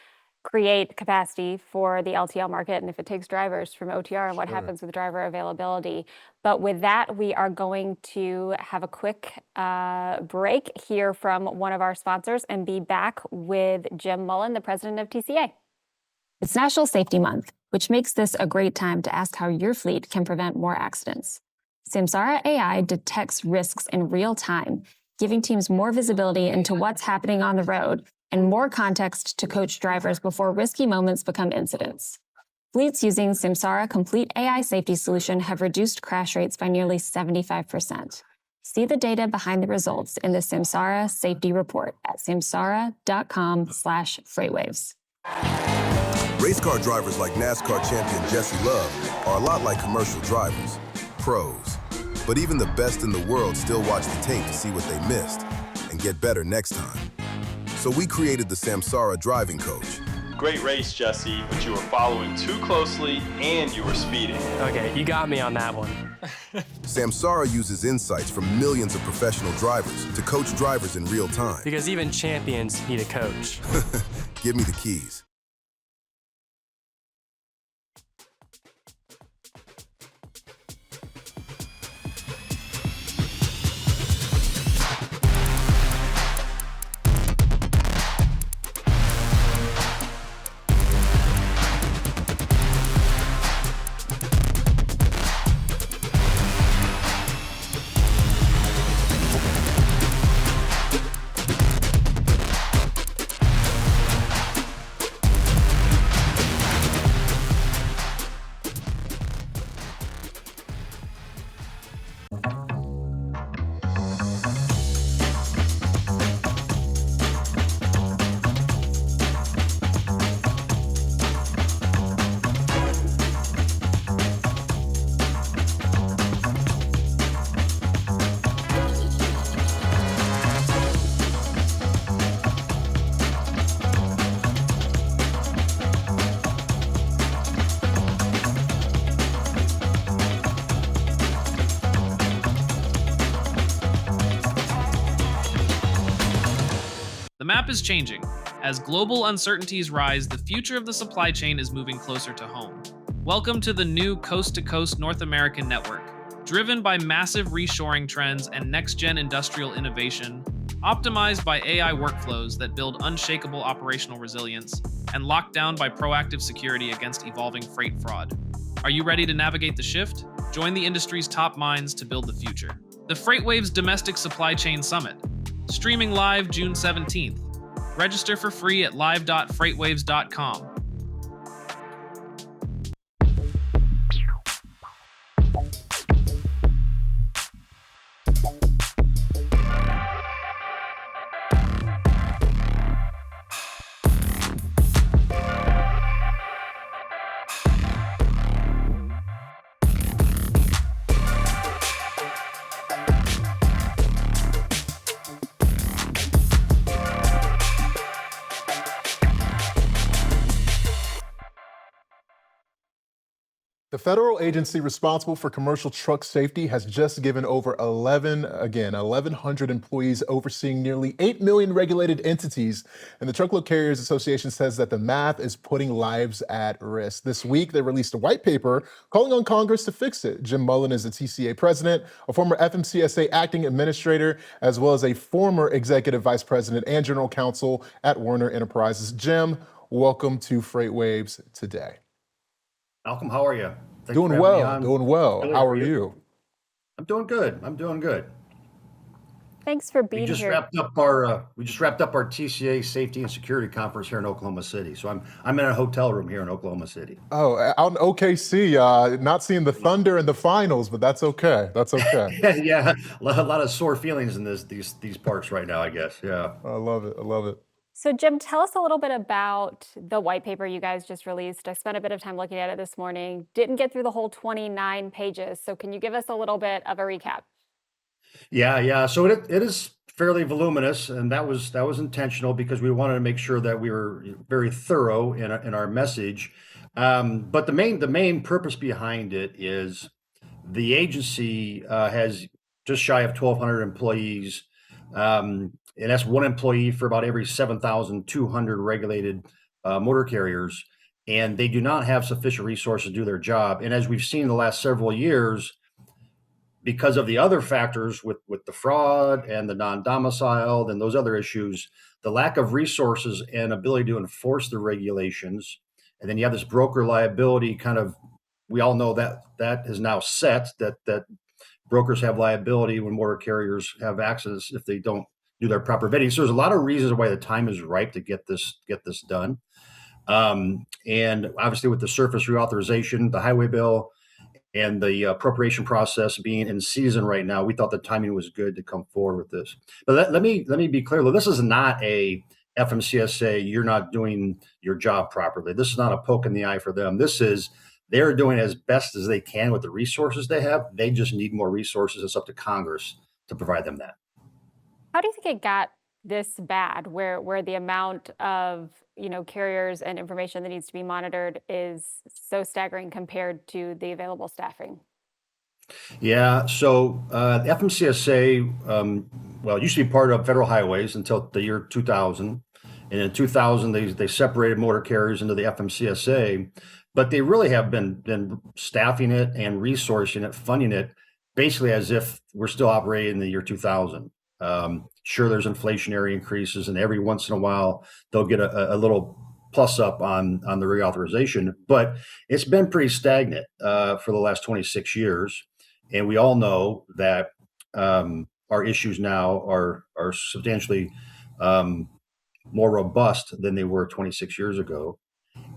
create capacity for the LTL market, and if it takes drivers from OTR, and what Sure. happens with driver availability. But with that, we are going to have a quick break, hear from one of our sponsors, and be back with Jim Mullen, the president of TCA. It's National Safety Month, which makes this a great time to ask how your fleet can prevent more accidents. Samsara AI detects risks in real time, giving teams more visibility into what's happening on the road and more context to coach drivers before risky moments become incidents. Fleets using Samsara Complete AI Safety Solution have reduced crash rates by nearly 75%. See the data behind the results in the Samsara Safety Report at samsara.com/freightwaves. Race car drivers like NASCAR champion Jesse Love are a lot like commercial drivers, pros. But even the best in the world still watch the tape to see what they missed and get better next time. So we created the Samsara Driving Coach. Great race, Jesse, but you were following too closely and you were speeding. Okay, you got me on that one. Samsara uses insights from millions of professional drivers to coach drivers in real time. Because even champions need a coach. Give me the keys. The map is changing. As global uncertainties rise, the future of the supply chain is moving closer to home. Welcome to the new coast-to-coast North American network. Driven by massive reshoring trends and next-gen industrial innovation, optimized by AI workflows that build unshakable operational resilience, and locked down by proactive security against evolving freight fraud. Are you ready to navigate the shift? Join the industry's top minds to build the future. The FreightWaves Domestic Supply Chain Summit, streaming live June 17th. Register for free at live.freightwaves.com. The federal agency responsible for commercial truck safety has just given over 1,100 employees overseeing nearly 8 million regulated entities. And the Truckload Carriers Association says that the math is putting lives at risk. This week, they released a white paper calling on Congress to fix it. Jim Mullen is the TCA president, a former FMCSA acting administrator, as well as a former executive vice president and general counsel at Werner Enterprises. Jim, welcome to FreightWaves today. Malcolm, how are you? Doing well, doing well. How are you? I'm doing good. I'm doing good. Thanks for being We just here. wrapped up our TCA Safety and Security Conference here in Oklahoma City. So I'm in a hotel room here in Oklahoma City. Oh, out in OKC, not seeing the Thunder in the finals, but that's okay. That's okay. Yeah, a lot of sore feelings in these parts right now, I guess. Yeah. I love it. I love it. So Jim, tell us a little bit about the white paper you guys just released. I spent a bit of time looking at it this morning. Didn't get through the whole 29 pages. So can you give us a little bit of a recap? Yeah. So it is fairly voluminous, and that was intentional because we wanted to make sure that we were very thorough in our message. But the main purpose behind it is the agency has just shy of 1,200 employees. And that's one employee for about every 7,200 regulated motor carriers, and they do not have sufficient resources to do their job. And as we've seen in the last several years, because of the other factors with the fraud and the non-domiciled and those other issues, the lack of resources and ability to enforce the regulations, and then you have this broker liability kind of, we all know that is now set, that brokers have liability when motor carriers have accidents if they don't do their proper vetting. So there's a lot of reasons why the time is ripe to get this done. And obviously with the surface reauthorization, the highway bill, and the appropriation process being in season right now, we thought the timing was good to come forward with this. But let me be clear, though, this is not a FMCSA, you're not doing your job properly. This is not a poke in the eye for them. This is, they're doing as best as they can with the resources they have. They just need more resources. It's up to Congress to provide them that. How do you think it got this bad, where the amount of carriers and information that needs to be monitored is so staggering compared to the available staffing? Yeah, so FMCSA, well, it used to be part of federal highways until the year 2000. And in 2000, they separated motor carriers into the FMCSA, but they really have been staffing it and resourcing it, funding it, basically as if we're still operating in the year 2000. Sure, there's inflationary increases, and every once in a while they'll get a little plus up on the reauthorization, but it's been pretty stagnant for the last 26 years. And we all know that our issues now are substantially more robust than they were 26 years ago.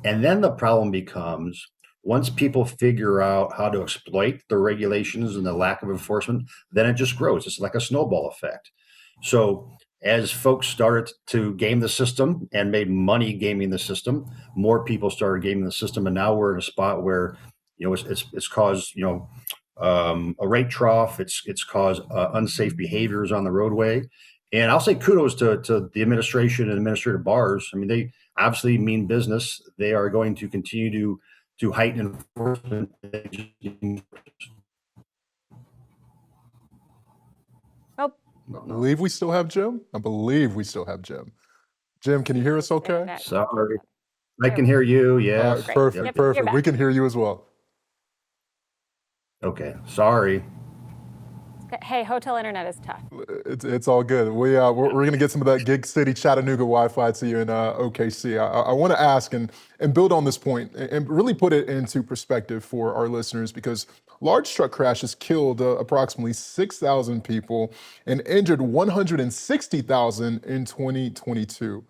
And then the problem becomes, once people figure out how to exploit the regulations and the lack of enforcement, then it just grows. It's like a snowball effect. So as folks started to game the system and made money gaming the system, more people started gaming the system. And now we're in a spot where, it's caused, a rate trough. It's caused unsafe behaviors on the roadway. And I'll say kudos to the administration and administrative bars. I mean, they obviously mean business. They are going to continue to heighten enforcement. I believe we still have Jim. Jim, can you hear us okay? Sorry. I can hear you, yes. Perfect, Yep, perfect. We can hear you as well. Okay, sorry. Hey, hotel internet is tough. It's all good. We're going to get some of that Gig City Chattanooga Wi-Fi to you in OKC. I want to ask and build on this point and really put it into perspective for our listeners, because large truck crashes killed approximately 6,000 people and injured 160,000 in 2022.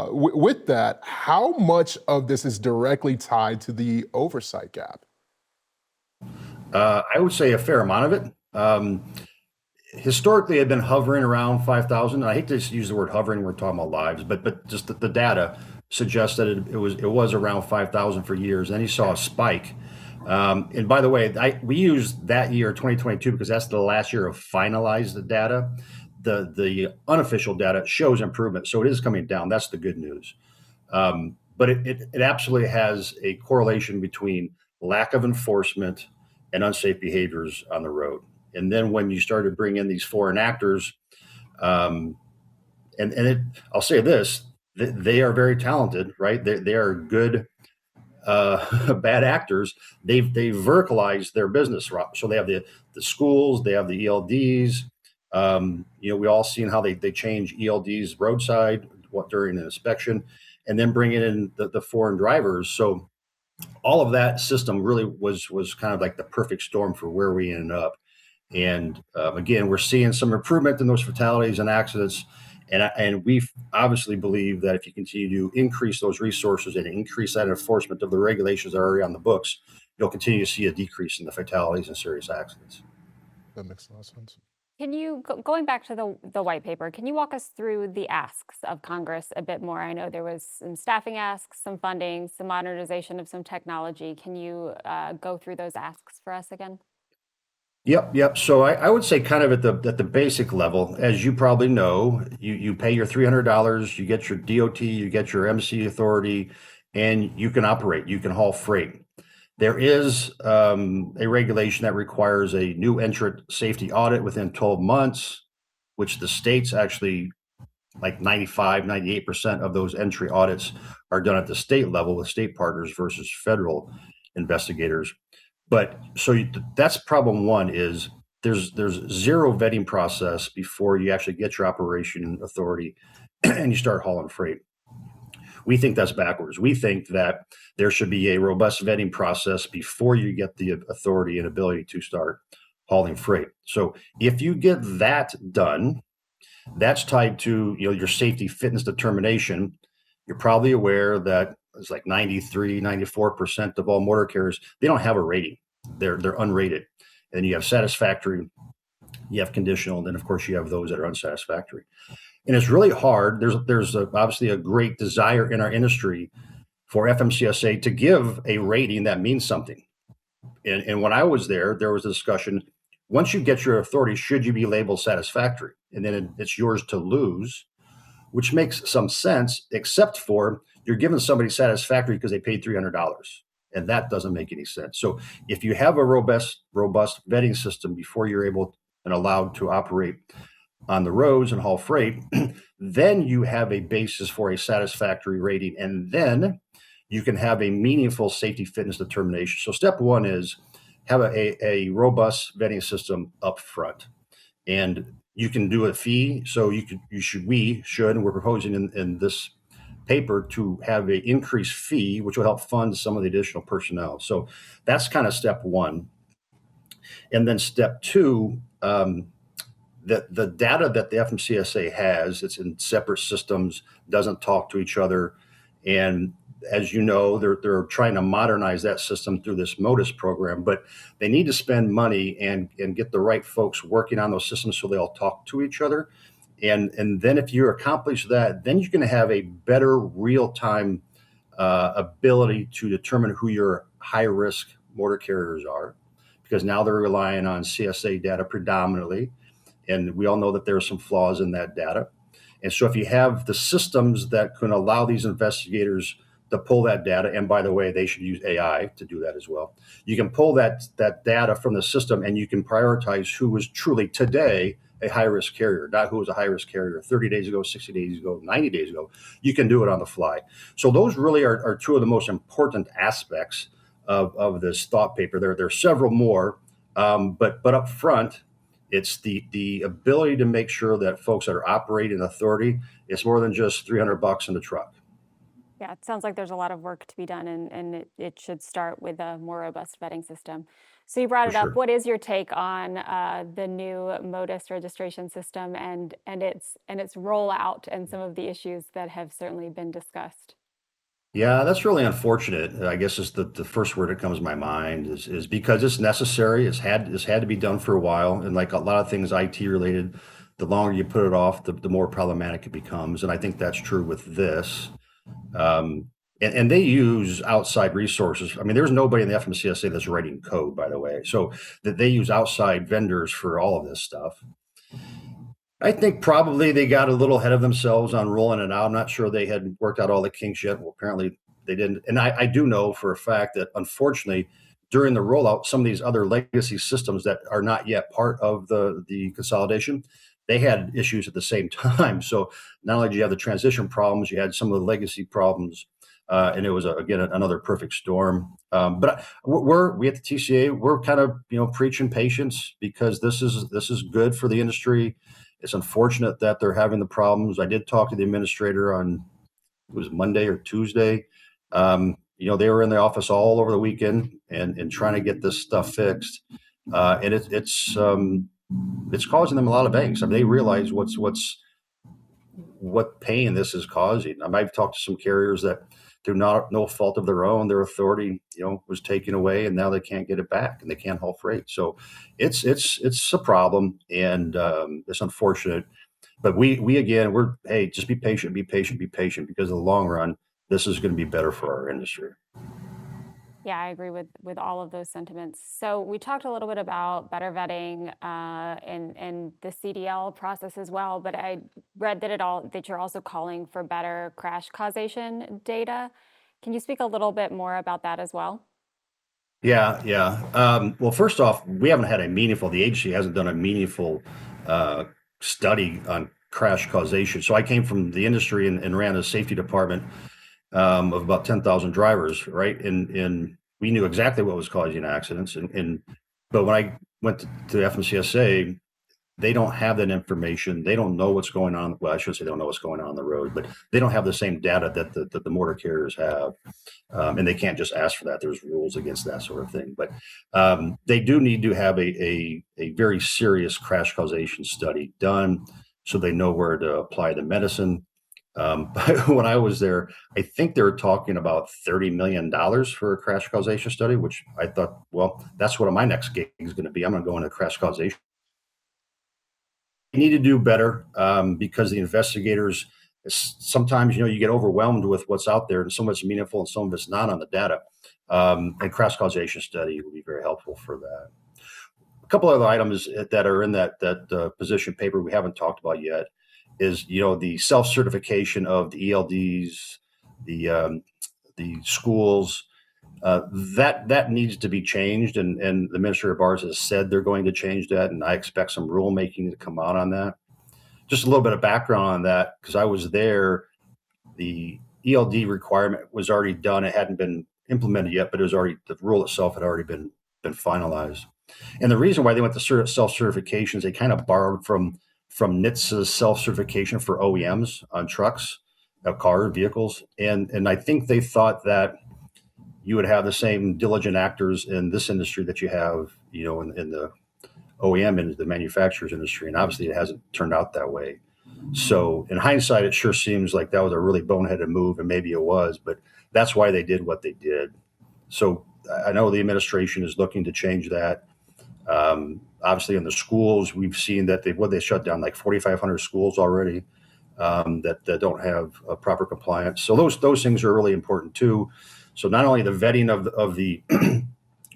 With that, how much of this is directly tied to the oversight gap? I would say a fair amount of it. Historically, it had been hovering around 5,000. I hate to use the word hovering, we're talking about lives, but just the data suggests that it was around 5,000 for years. Then you saw a spike. And by the way, we used that year, 2022, because that's the last year of finalized data. The unofficial data shows improvement, so it is coming down. That's the good news. But it absolutely has a correlation between lack of enforcement and unsafe behaviors on the road. And then when you started bringing in these foreign actors, I'll say this, they are very talented, right? They are good, bad actors. They've verticalized their business route. So they have the schools, they have the ELDs. We all seen how they change ELDs roadside during an inspection, and then bringing in the foreign drivers. So all of that system really was kind of like the perfect storm for where we ended up. And again, we're seeing some improvement in those fatalities and accidents. And we obviously believe that if you continue to increase those resources and increase that enforcement of the regulations that are already on the books, you'll continue to see a decrease in the fatalities and serious accidents. That makes a lot of sense. Can you, going back to the white paper, can you walk us through the asks of Congress a bit more? I know there was some staffing asks, some funding, some modernization of some technology. Can you go through those asks for us again? Yep. So I would say kind of at the basic level, as you probably know, you pay your $300, you get your DOT, you get your MC authority, and you can operate, you can haul freight. There is a regulation that requires a new entrant safety audit within 12 months, which the states actually like 95, 98% of those entry audits are done at the state level with state partners versus federal investigators. But so that's problem one is there's zero vetting process before you actually get your operation authority and you start hauling freight. We think that's backwards. We think that there should be a robust vetting process before you get the authority and ability to start hauling freight. So if you get that done, that's tied to your safety fitness determination. You're probably aware that it's like 93, 94% of all motor carriers, they don't have a rating. They're unrated. And you have satisfactory, you have conditional, and then of course you have those that are unsatisfactory. And it's really hard. There's obviously a great desire in our industry for FMCSA to give a rating that means something. And when I was there was a discussion. Once you get your authority, should you be labeled satisfactory? And then it's yours to lose, which makes some sense, except for you're giving somebody satisfactory because they paid $300. And that doesn't make any sense. So if you have a robust vetting system before you're able and allowed to operate on the roads and haul freight, then you have a basis for a satisfactory rating. And then you can have a meaningful safety fitness determination. So step one is have a robust vetting system up front. And you can do a fee. So we should, and we're proposing in this paper to have an increased fee, which will help fund some of the additional personnel. So that's kind of step one. And then step two, the data that the FMCSA has, it's in separate systems, doesn't talk to each other. And as you know, they're trying to modernize that system through this MODIS program, but they need to spend money and get the right folks working on those systems so they all talk to each other. And then if you accomplish that, then you're going to have a better real-time ability to determine who your high-risk motor carriers are, because now they're relying on CSA data predominantly. And we all know that there are some flaws in that data. And so if you have the systems that can allow these investigators to pull that data, and by the way, they should use AI to do that as well. You can pull that data from the system and you can prioritize who is truly today a high-risk carrier, not who was a high-risk carrier 30 days ago, 60 days ago, 90 days ago. You can do it on the fly. So those really are two of the most important aspects of this thought paper. There are several more, but up front, it's the ability to make sure that folks that are operating authority, it's more than just $300 in the truck. Yeah, it sounds like there's a lot of work to be done, and it should start with a more robust vetting system. So you brought For it up. sure. What is your take on the new MODIS registration system and its rollout and some of the issues that have certainly been discussed? Yeah, that's really unfortunate. I guess is the first word that comes to my mind is because it's necessary. It's had to be done for a while, and like a lot of things IT related, the longer you put it off, the more problematic it becomes. And I think that's true with this. And they use outside resources. I mean, there's nobody in the FMCSA that's writing code, by the way. So that they use outside vendors for all of this stuff. I think probably they got a little ahead of themselves on rolling it out. I'm not sure they had worked out all the kinks yet. Well, apparently they didn't. And I do know for a fact that unfortunately during the rollout, some of these other legacy systems that are not yet part of the consolidation, they had issues at the same time. So not only do you have the transition problems, you had some of the legacy problems, and it was again another perfect storm. But we at the TCA, we're kind of preaching patience because this is good for the industry. It's unfortunate that they're having the problems. I did talk to the administrator on it was Monday or Tuesday. They were in the office all over the weekend and trying to get this stuff fixed, and it's causing them a lot of angst. I mean, they realize what pain this is causing. I've talked to some carriers that through no fault of their own, their authority, was taken away, and now they can't get it back, and they can't haul freight. So it's a problem, and it's unfortunate. But we're hey, just be patient, because in the long run, this is going to be better for our industry. Yeah, I agree with all of those sentiments. So we talked a little bit about better vetting and the CDL process as well, but I read that you're also calling for better crash causation data. Can you speak a little bit more about that as well? Yeah. Well, first off, the agency hasn't done a meaningful study on crash causation. So I came from the industry and ran a safety department of about 10,000 drivers, right? And we knew exactly what was causing accidents. But when I went to FMCSA, they don't have that information. They don't know what's going on. Well, I should say they don't know what's going on the road, but they don't have the same data that the motor carriers have. And they can't just ask for that. There's rules against that sort of thing. But they do need to have a very serious crash causation study done so they know where to apply the medicine. But when I was there, I think they were talking about $30 million for a crash causation study, which I thought, well, that's what my next gig is going to be. I'm going to go into crash causation. You need to do better because the investigators, sometimes, you get overwhelmed with what's out there and some of it's meaningful and some of it's not on the data. And crash causation study will be very helpful for that. A couple other items that are in that position paper we haven't talked about yet is, the self-certification of the ELDs, the schools, that needs to be changed. And the Ministry of Ours has said they're going to change that. And I expect some rulemaking to come out on that. Just a little bit of background on that, because I was there, the ELD requirement was already done. It hadn't been implemented yet, but the rule itself had already been finalized. And the reason why they went to self-certifications, they kind of borrowed from NHTSA's self-certification for OEMs on trucks, vehicles. And I think they thought that you would have the same diligent actors in this industry that you have, in the OEM and the manufacturer's industry. And obviously it hasn't turned out that way. So in hindsight, it sure seems like that was a really boneheaded move, and maybe it was, but that's why they did what they did. So I know the administration is looking to change that. Obviously in the schools, we've seen that they shut down like 4,500 schools already that don't have proper compliance. So those things are really important too. So not only the vetting of the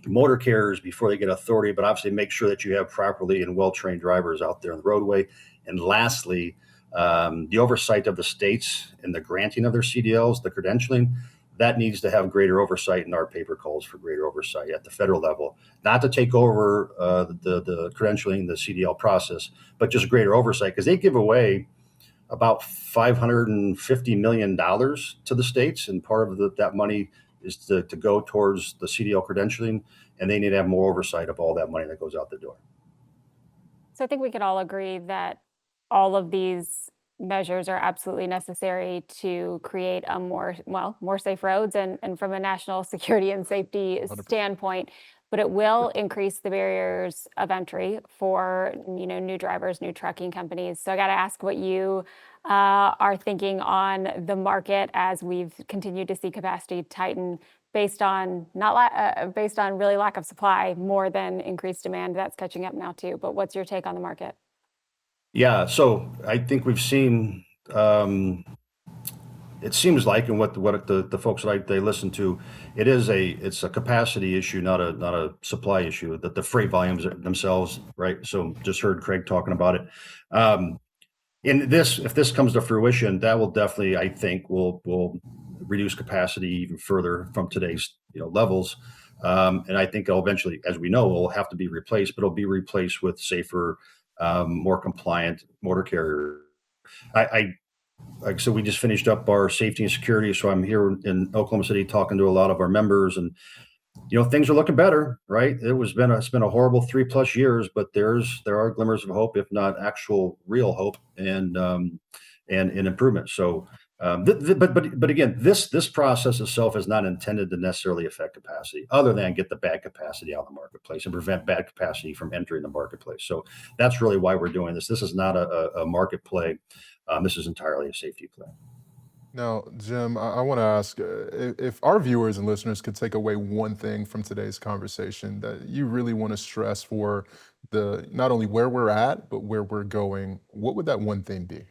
motor carriers before they get authority, but obviously make sure that you have properly and well-trained drivers out there on the roadway. And lastly, the oversight of the states and the granting of their CDLs, the credentialing, that needs to have greater oversight, and our paper calls for greater oversight at the federal level, not to take over the credentialing, the CDL process, but just greater oversight, because they give away about $550 million to the states, and part of that money is to go towards the CDL credentialing, and they need to have more oversight of all that money that goes out the door. So I think we could all agree that all of these measures are absolutely necessary to create a more safe roads and from a national security and safety 100%. standpoint, but it will increase the barriers of entry for new drivers, new trucking companies. So I got to ask what you are thinking on the market as we've continued to see capacity tighten based on really lack of supply more than increased demand. That's catching up now too. But what's your take on the market? Yeah, so I think we've seen. It seems like, and what the folks that they listen to, it's a capacity issue, not a supply issue. That the freight volumes themselves, right? So just heard Craig talking about it. And if this comes to fruition, that will definitely, I think, will reduce capacity even further from today's levels. And I think it'll eventually, as we know, will have to be replaced, but it'll be replaced with safer, more compliant motor carrier. Like so we just finished up our safety and security. So I'm here in Oklahoma City talking to a lot of our members, and things are looking better, right? It's been a horrible 3+ years, but there are glimmers of hope, if not actual real hope and improvement. So but again, this process itself is not intended to necessarily affect capacity, other than get the bad capacity out of the marketplace and prevent bad capacity from entering the marketplace. So that's really why we're doing this. This is not a market play. This is entirely a safety play. Now, Jim, I want to ask if our viewers and listeners could take away one thing from today's conversation that you really want to stress for not only where we're at, but where we're going, what would that one thing be?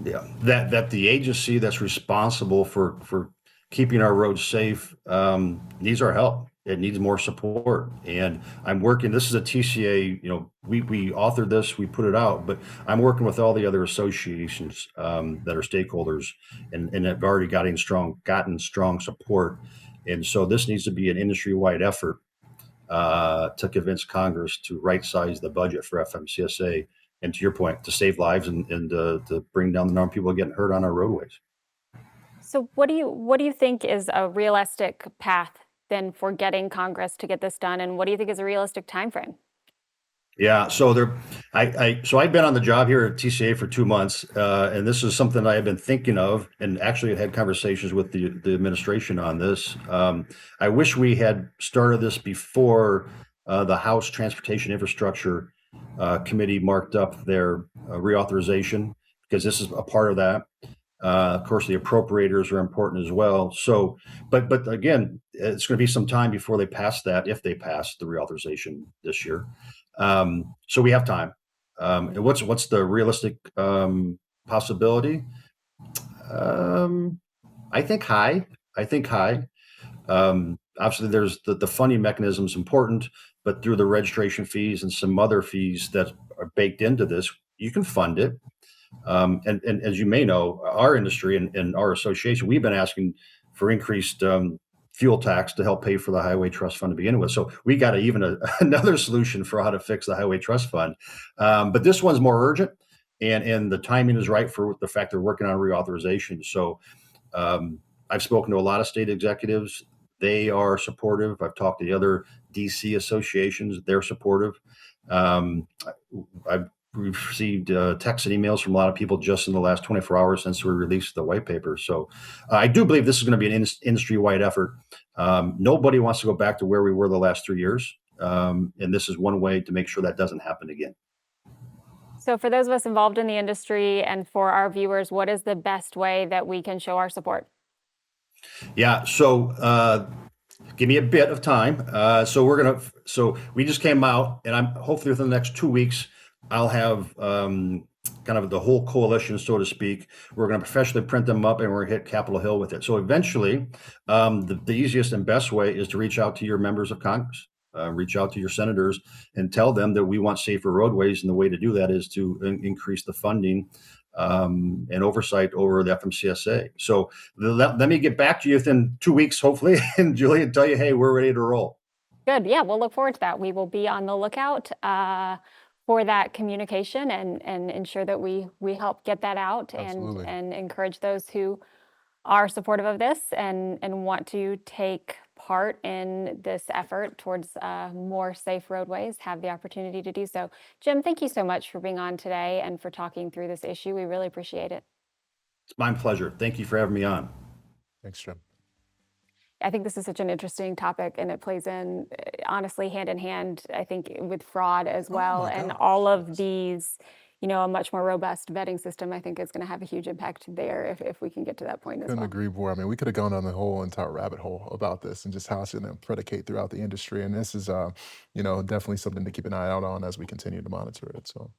Yeah, that the agency that's responsible for keeping our roads safe needs our help. It needs more support. And I'm working, this is a TCA, we authored this, we put it out, but I'm working with all the other associations that are stakeholders and have already gotten strong support. And so this needs to be an industry-wide effort to convince Congress to right-size the budget for FMCSA and to your point, to save lives and to bring down the number of people getting hurt on our roadways. So what do you think is a realistic path then for getting Congress to get this done, and what do you think is a realistic time frame? Yeah, so I've been on the job here at TCA for 2 months, and this is something I have been thinking of, and actually had conversations with the administration on this. I wish we had started this before the House Transportation Infrastructure Committee marked up their reauthorization, because this is a part of that. Of course, the appropriators are important as well. So, but again, it's going to be some time before they pass that, if they pass the reauthorization this year. So we have time. And what's the realistic possibility? I think high. Obviously, there's the funding mechanism is important, but through the registration fees and some other fees that are baked into this, you can fund it. And as you may know, our industry and our association, we've been asking for increased fuel tax to help pay for the Highway Trust Fund to begin with. So we got another solution for how to fix the Highway Trust Fund. But this one's more urgent, and the timing is right for the fact they're working on reauthorization. So I've spoken to a lot of state executives. They are supportive. I've talked to the other DC associations. They're supportive. We've received texts and emails from a lot of people just in the last 24 hours since we released the white paper. So I do believe this is going to be an industry-wide effort. Nobody wants to go back to where we were the last 3 years. And this is one way to make sure that doesn't happen again. So for those of us involved in the industry and for our viewers, what is the best way that we can show our support? Yeah, so give me a bit of time. So we just came out, and I'm hopefully within the next 2 weeks, I'll have kind of the whole coalition, so to speak. We're going to professionally print them up, and we're going to hit Capitol Hill with it. So eventually, the easiest and best way is to reach out to your members of Congress, reach out to your senators, and tell them that we want safer roadways. And the way to do that is to increase the funding and oversight over the FMCSA. So let me get back to you within 2 weeks, hopefully, and Julie, and tell you, hey, we're ready to roll. Good. Yeah, we'll look forward to that. We will be on the lookout for that communication and ensure that we help get that out and encourage those who are supportive of this and want to take part in this effort towards more safe roadways have the opportunity to do so. Jim, thank you so much for being on today and for talking through this issue. We really appreciate it. It's my pleasure. Thank you for having me on. Thanks, Jim. I think this is such an interesting topic, and it plays in, honestly, hand in hand, I think, with fraud as well. And all of these, a much more robust vetting system, I think, is going to have a huge impact there if we can get to that point as well. Couldn't agree more. I mean, we could have gone down the whole entire rabbit hole about this and just how it's going to predicate throughout the industry. And this is, definitely something to keep an eye out on as we continue to monitor it. So.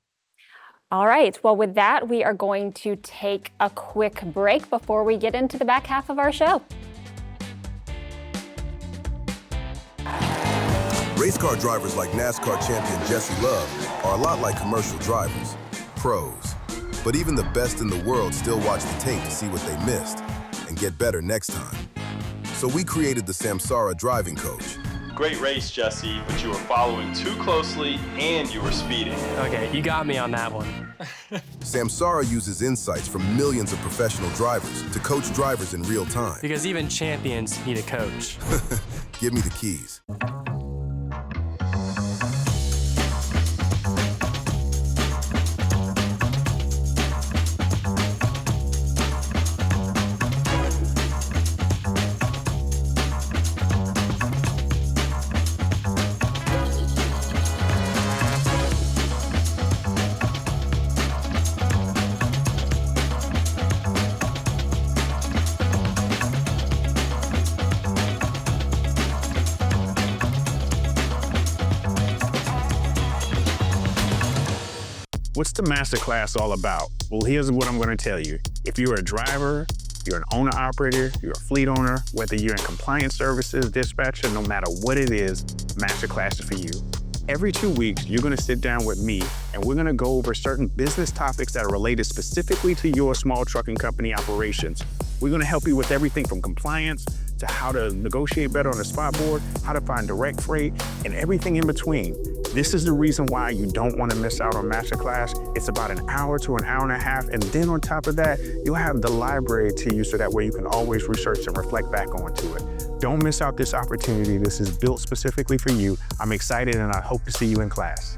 All right. Well, with that, we are going to take a quick break before we get into the back half of our show. Race car drivers like NASCAR champion Jesse Love are a lot like commercial drivers, pros. But even the best in the world still watch the tape to see what they missed and get better next time. So we created the Samsara driving coach. Great race, Jesse, but you were following too closely and you were speeding. Okay, you got me on that one. Samsara uses insights from millions of professional drivers to coach drivers in real time. Because even champions need a coach. Give me the keys. What's the masterclass all about? Well, here's what I'm going to tell you. If you're a driver, you're an owner-operator, you're a fleet owner, whether you're in compliance services, dispatcher, no matter what it is, masterclass is for you. Every 2 weeks, you're going to sit down with me, and we're going to go over certain business topics that are related specifically to your small trucking company operations. We're going to help you with everything from compliance to how to negotiate better on the spot board, how to find direct freight, and everything in between. This is the reason why you don't want to miss out on Masterclass. It's about an hour to an hour and a half, and then on top of that, you'll have the library to use so that way you can always research and reflect back onto it. Don't miss out this opportunity. This is built specifically for you. I'm excited and I hope to see you in class.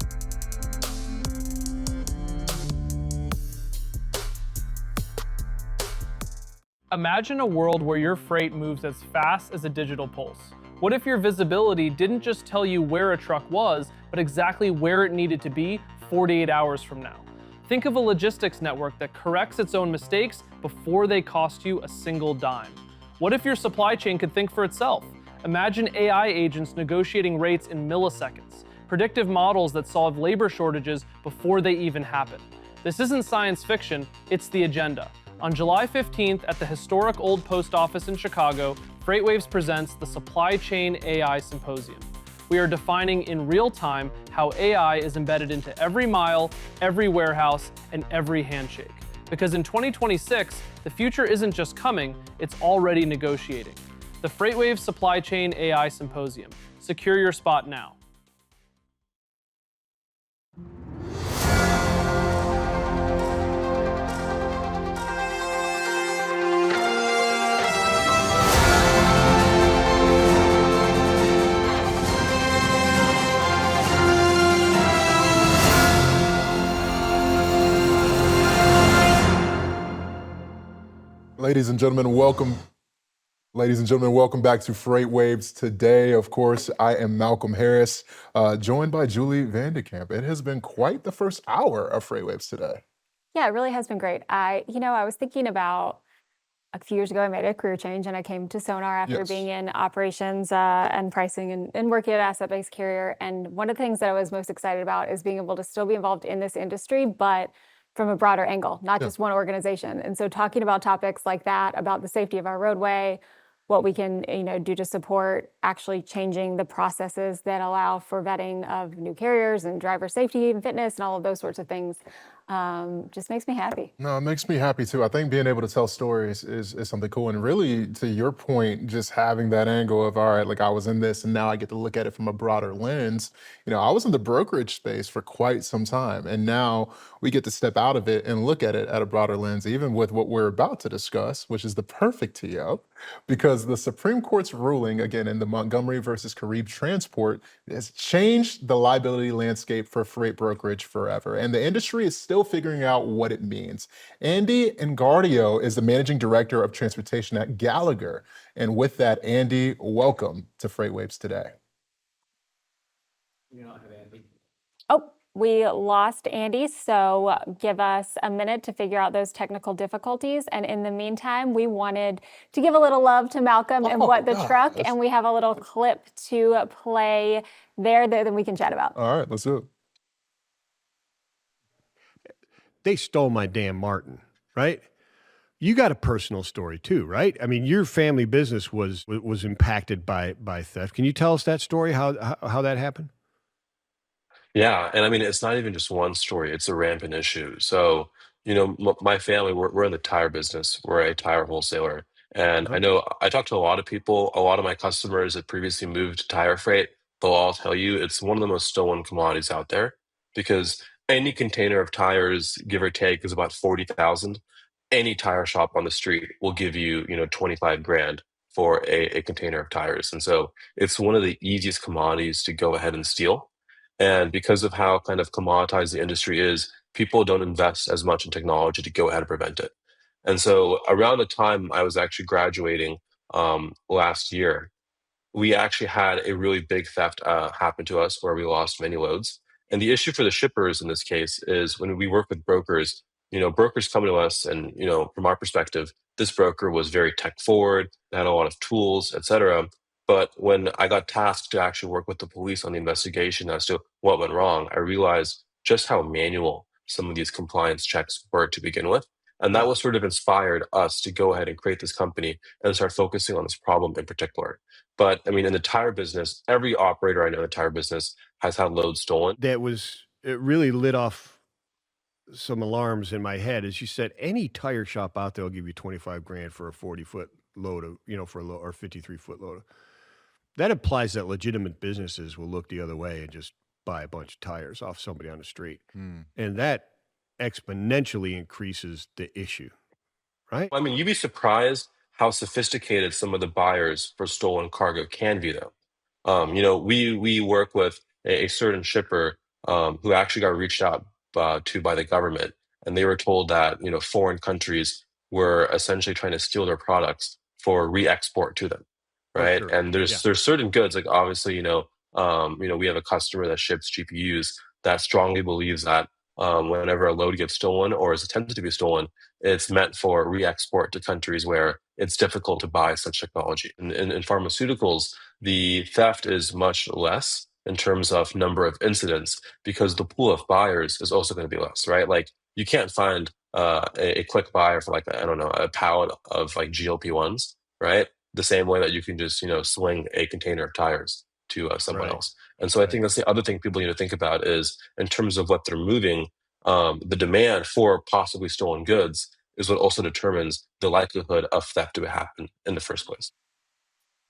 Imagine a world where your freight moves as fast as a digital pulse. What if your visibility didn't just tell you where a truck was, but exactly where it needed to be 48 hours from now? Think of a logistics network that corrects its own mistakes before they cost you a single dime. What if your supply chain could think for itself? Imagine AI agents negotiating rates in milliseconds, predictive models that solve labor shortages before they even happen. This isn't science fiction, it's the agenda. On July 15th at the historic Old Post Office in Chicago, FreightWaves presents the Supply Chain AI Symposium. We are defining in real time how AI is embedded into every mile, every warehouse, and every handshake. Because in 2026, the future isn't just coming, it's already negotiating. The FreightWaves Supply Chain AI Symposium. Secure your spot now. Ladies and gentlemen, welcome back to FreightWaves. Today, of course, I am Malcolm Harris, joined by Julie Vandekamp. It has been quite the first hour of FreightWaves today. Yeah, it really has been great. I was thinking about a few years ago, I made a career change and I came to Sonar after being in operations and pricing and working at an asset-based carrier. And one of the things that I was most excited about is being able to still be involved in this industry, but from a broader angle, not just one organization. And so talking about topics like that, about the safety of our roadway, what we can do to support actually changing the processes that allow for vetting of new carriers and driver safety and fitness and all of those sorts of things, just makes me happy. No, it makes me happy too. I think being able to tell stories is something cool. And really, to your point, just having that angle of, all right, like I was in this and now I get to look at it from a broader lens. I was in the brokerage space for quite some time. And now we get to step out of it and look at it at a broader lens, even with what we're about to discuss, which is the perfect tee up, because the Supreme Court's ruling, again, in the Montgomery versus Carib Transport, has changed the liability landscape for freight brokerage forever. And the industry is still figuring out what it means. Andy Engardio is the managing director of transportation at Gallagher. And with that, Andy, welcome to FreightWaves today. We don't have Andy. Oh, we lost Andy, so give us a minute to figure out those technical difficulties. And in the meantime, we wanted to give a little love to Malcolm and What the Truck, and we have a little clip to play there that we can chat about. All right, let's do it. They stole my damn Martin, right? You got a personal story too, right? I mean, your family business was impacted by theft. Can you tell us that story, how that happened? Yeah, and I mean, it's not even just one story, it's a rampant issue. So, my family, we're in the tire business. We're a tire wholesaler. And I know I talked to a lot of people, a lot of my customers that previously moved to tire freight, they'll all tell you it's one of the most stolen commodities out there because any container of tires, give or take, is about 40,000. Any tire shop on the street will give you, 25 grand for a container of tires. And so it's one of the easiest commodities to go ahead and steal. And because of how kind of commoditized the industry is, people don't invest as much in technology to go ahead and prevent it. And so around the time I was actually graduating last year, we actually had a really big theft happen to us where we lost many loads. And the issue for the shippers in this case is when we work with brokers, brokers come to us and, from our perspective, this broker was very tech forward, they had a lot of tools, et cetera. But when I got tasked to actually work with the police on the investigation as to what went wrong, I realized just how manual some of these compliance checks were to begin with. And that was sort of inspired us to go ahead and create this company and start focusing on this problem in particular. But I mean, in the tire business, every operator I know in the tire business has had loads stolen. It really lit off some alarms in my head. As you said, any tire shop out there will give you 25 grand for a 40-foot load of, for a or 53-foot load. That implies that legitimate businesses will look the other way and just buy a bunch of tires off somebody on the street. Mm. And that exponentially increases the issue, right? Well, I mean, you'd be surprised how sophisticated some of the buyers for stolen cargo can be, though. We work with a certain shipper who actually got reached out to by the government, and they were told that foreign countries were essentially trying to steal their products for re-export to them, Oh, right? sure. And Yeah. there's certain goods, like obviously, we have a customer that ships GPUs that strongly believes that whenever a load gets stolen or is attempted to be stolen, it's meant for re-export to countries where it's difficult to buy such technology. In pharmaceuticals, the theft is much less in terms of number of incidents because the pool of buyers is also going to be less, right? Like you can't find a quick buyer for like, I don't know, a pallet of like GLP-1s, right? The same way that you can just, swing a container of tires to someone Right. else. And so I think that's the other thing people need to think about is in terms of what they're moving, the demand for possibly stolen goods is what also determines the likelihood of theft to happen in the first place.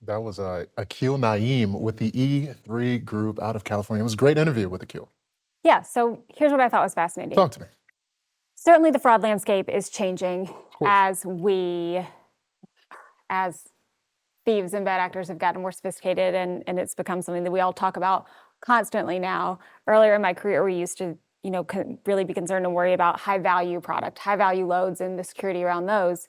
That was Akil Naeem with the E3 Group out of California. It was a great interview with Akil. Yeah, so here's what I thought was fascinating. Talk to me. Certainly the fraud landscape is changing as thieves and bad actors have gotten more sophisticated, and it's become something that we all talk about constantly now. Earlier in my career, we used to, really be concerned and worry about high value product, high value loads and the security around those,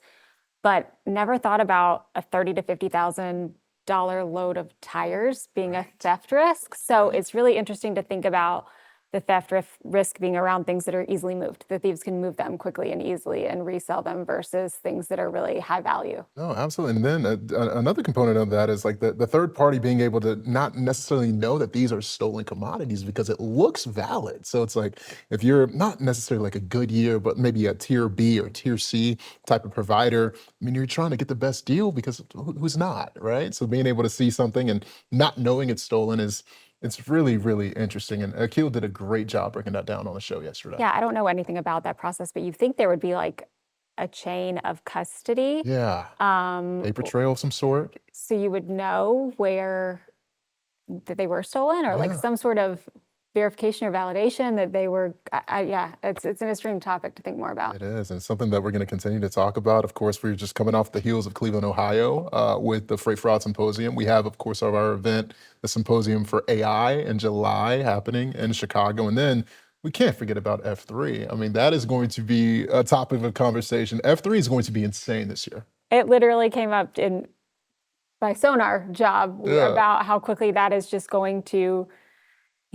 but never thought about a $30,000 to $50,000 load of tires being a theft risk. So it's really interesting to think about the theft risk being around things that are easily moved. The thieves can move them quickly and easily and resell them versus things that are really high value. No, absolutely. And then another component of that is like the third party being able to not necessarily know that these are stolen commodities because it looks valid. So it's like if you're not necessarily like a Goodyear, but maybe a tier B or tier C type of provider, I mean, you're trying to get the best deal because who's not, right? So being able to see something and not knowing it's stolen it's really, really interesting. And Akil did a great job breaking that down on the show yesterday. Yeah, I don't know anything about that process, but you think there would be like a chain of custody. Yeah. Paper trail of some sort. So you would know that they were stolen or like some sort of verification or validation that they were, it's an interesting topic to think more about. It is, and something that we're going to continue to talk about. Of course, we're just coming off the heels of Cleveland, Ohio, with the Freight Fraud Symposium. We have, of course, our event, the Symposium for AI in July happening in Chicago. And then we can't forget about F3. I mean, that is going to be a topic of conversation. F3 is going to be insane this year. It literally came up in my sonar job about how quickly that is just going to,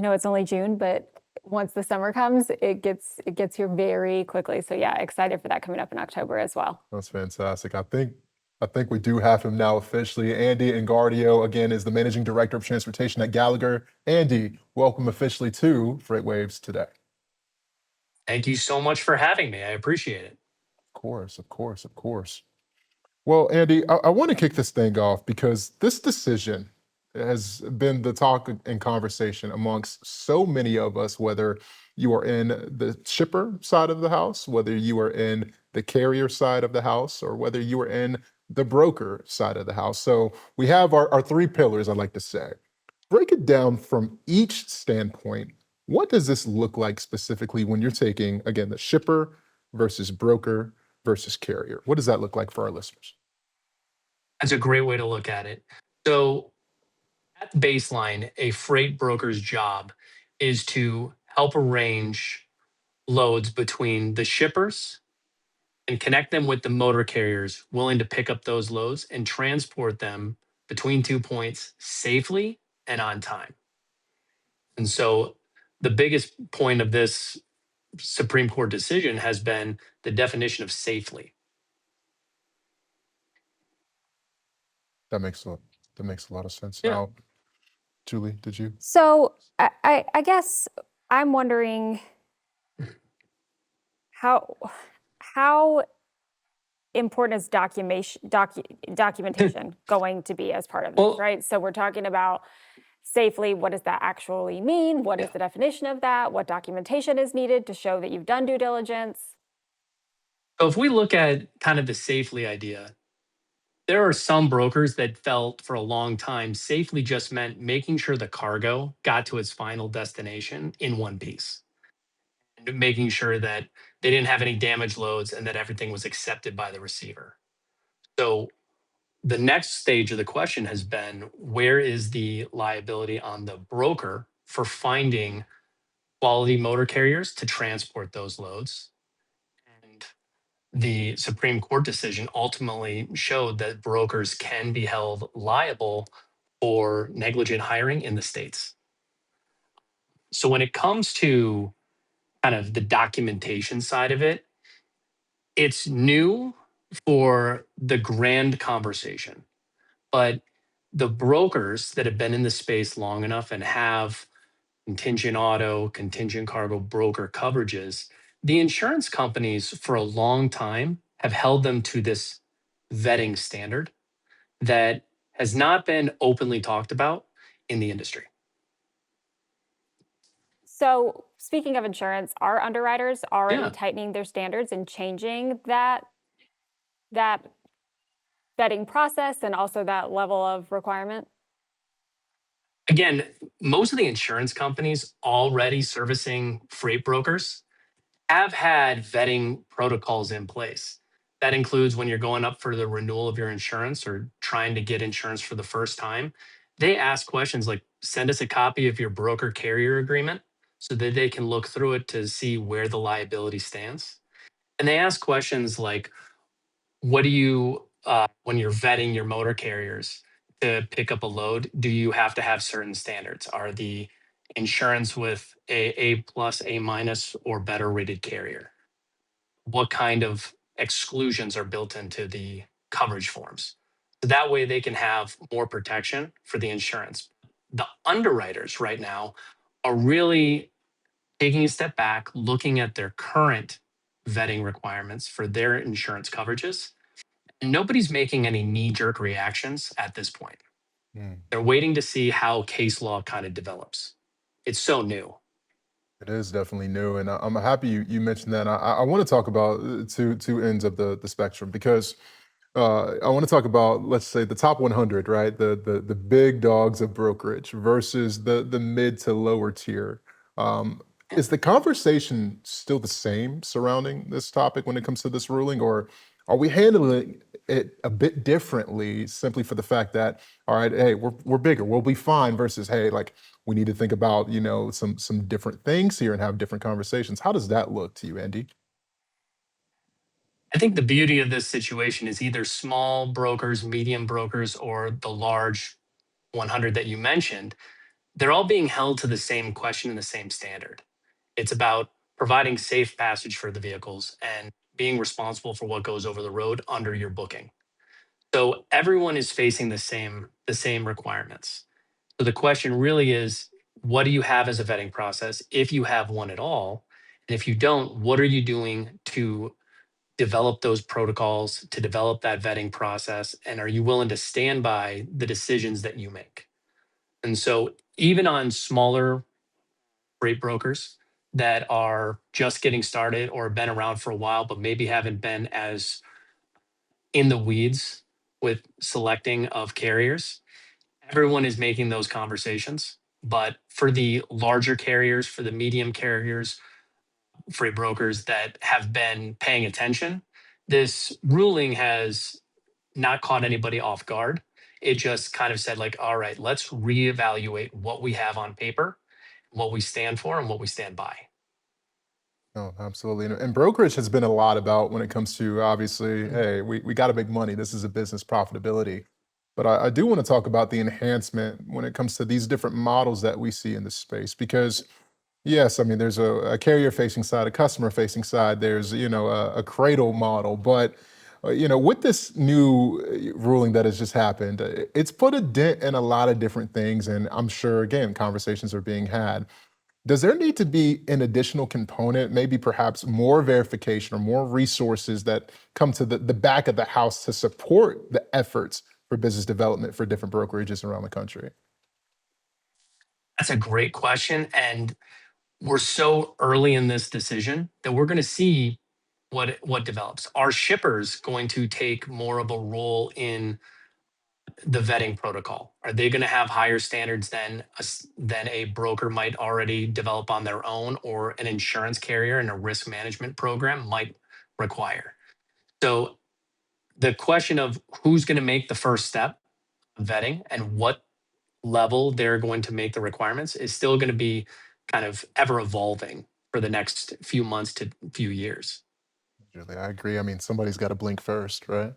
it's only June, but once the summer comes, it gets here very quickly. So yeah, excited for that coming up in October as well. That's fantastic. I think we do have him now officially. Andy Engardio, again, is the Managing Director of Transportation at Gallagher. Andy, welcome officially to FreightWaves today. Thank you so much for having me. I appreciate it. Of course, of course, of course. Well, Andy, I want to kick this thing off because this decision has been the talk and conversation amongst so many of us, whether you are in the shipper side of the house, whether you are in the carrier side of the house, or whether you are in the broker side of the house. So we have our three pillars, I'd like to say. Break it down from each standpoint. What does this look like specifically when you're taking, again, the shipper versus broker versus carrier? What does that look like for our listeners? That's a great way to look at it. So at the baseline, a freight broker's job is to help arrange loads between the shippers and connect them with the motor carriers willing to pick up those loads and transport them between 2 points safely and on time. And so the biggest point of this Supreme Court decision has been the definition of safely. That makes a lot of sense. Yeah. Now, Julie, did you? So I guess I'm wondering how important is documentation going to be as part of this, right? So we're talking about safely. What does that actually mean? What is the definition of that? What documentation is needed to show that you've done due diligence? So if we look at kind of the safely idea, There are some brokers that felt for a long time safely just meant making sure the cargo got to its final destination in one piece, and making sure that they didn't have any damaged loads and that everything was accepted by the receiver. So the next stage of the question has been, where is the liability on the broker for finding quality motor carriers to transport those loads? And the Supreme Court decision ultimately showed that brokers can be held liable for negligent hiring in the states. So when it comes to kind of the documentation side of it, it's new for the grand conversation. But the brokers that have been in the space long enough and have contingent auto, contingent cargo broker coverages, the insurance companies for a long time have held them to this vetting standard that has not been openly talked about in the industry. So, speaking of insurance, are underwriters already tightening their standards and changing that vetting process and also that level of requirement? Again, most of the insurance companies already servicing freight brokers have had vetting protocols in place. That includes when you're going up for the renewal of your insurance or trying to get insurance for the first time. They ask questions like, send us a copy of your broker carrier agreement so that they can look through it to see where the liability stands. And they ask questions like, what do you, when you're vetting your motor carriers to pick up a load, do you have to have certain standards? Are the insurance with A plus, A minus, or better rated carrier? What kind of exclusions are built into the coverage forms? So that way they can have more protection for the insurance. The underwriters right now are really taking a step back, looking at their current vetting requirements for their insurance coverages. And nobody's making any knee-jerk reactions at this point. They're waiting to see how case law kind of develops. It's so new. It is definitely new, and I'm happy you mentioned that. I want to talk about two ends of the spectrum because I want to talk about, let's say, the top 100, right? The big dogs of brokerage versus the mid to lower tier. Is the conversation still the same surrounding this topic when it comes to this ruling, or are we handling it a bit differently simply for the fact that, all right, hey, we're bigger, we'll be fine, versus, hey, like, we need to think about, some different things here and have different conversations. How does that look to you, Andy? I think the beauty of this situation is either small brokers, medium brokers, or the large 100 that you mentioned, they're all being held to the same question and the same standard. It's about providing safe passage for the vehicles and being responsible for what goes over the road under your booking. So everyone is facing the same requirements. So the question really is, what do you have as a vetting process, if you have one at all? And if you don't, what are you doing to develop those protocols, to develop that vetting process? And are you willing to stand by the decisions that you make? And so even on smaller freight brokers that are just getting started or been around for a while, but maybe haven't been as in the weeds with selecting of carriers, everyone is making those conversations. But for the larger carriers, for the medium carriers, freight brokers that have been paying attention, this ruling has not caught anybody off guard. It just kind of said, like, all right, let's reevaluate what we have on paper, what we stand for, and what we stand by. Oh, absolutely. And brokerage has been a lot about when it comes to, obviously, hey, we got to make money. This is a business profitability. But I do want to talk about the enhancement when it comes to these different models that we see in this space. Because, yes, I mean, there's a carrier facing side, a customer facing side, there's, a cradle model. But, with this new ruling that has just happened, it's put a dent in a lot of different things. And I'm sure, again, conversations are being had. Does there need to be an additional component, maybe perhaps more verification or more resources that come to the back of the house to support the efforts for business development for different brokerages around the country? That's a great question. And we're so early in this decision that we're going to see what develops? Are shippers going to take more of a role in the vetting protocol? Are they going to have higher standards than a broker might already develop on their own, or an insurance carrier and a risk management program might require? So the question of who's going to make the first step of vetting and what level they're going to make the requirements is still going to be kind of ever evolving for the next few months to few years. Julie, I agree. I mean, somebody's got to blink first, right?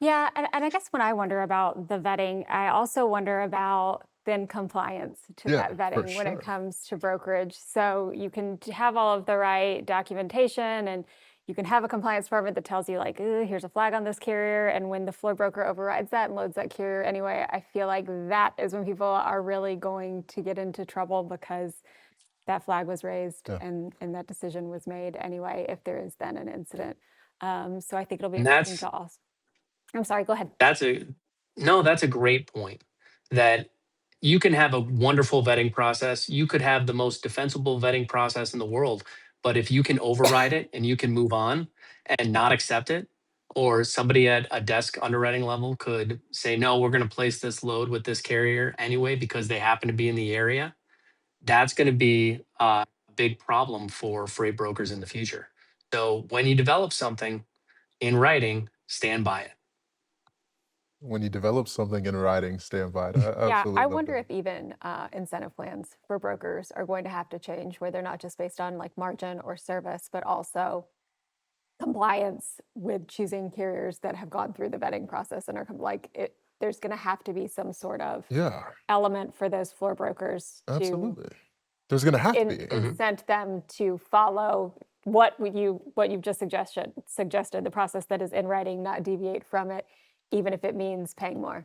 Yeah, and I guess when I wonder about the vetting, I also wonder about then compliance to Yeah, that for vetting when it sure. comes to brokerage. So you can have all of the right documentation, and you can have a compliance department that tells you like, "Ooh, here's a flag on this carrier." And when the floor broker overrides that and loads that carrier anyway, I feel like that is when people are really going to get into trouble because that flag was raised Yeah. and that decision was made anyway, if there is then an incident. So I think it'll be And interesting to also. I'm sorry, go ahead. that's a no, that's a great point. That you can have a wonderful vetting process. You could have the most defensible vetting process in the world, but if you can override it and you can move on and not accept it, or somebody at a desk underwriting level could say, no, we're going to place this load with this carrier anyway because they happen to be in the area, that's going to be a big problem for freight brokers in the future. So when you develop something in writing, stand by it. When you develop something in writing, stand by it. I Yeah, absolutely I love wonder that. if even incentive plans for brokers are going to have to change, where they're not just based on like margin or service, but also compliance with choosing carriers that have gone through the vetting process and are like it. There's going to have to be some sort of Yeah, element for those floor brokers to absolutely. There's going to have to be. incent them to follow what you've just suggested the process that is in writing, not deviate from it, even if it means paying more.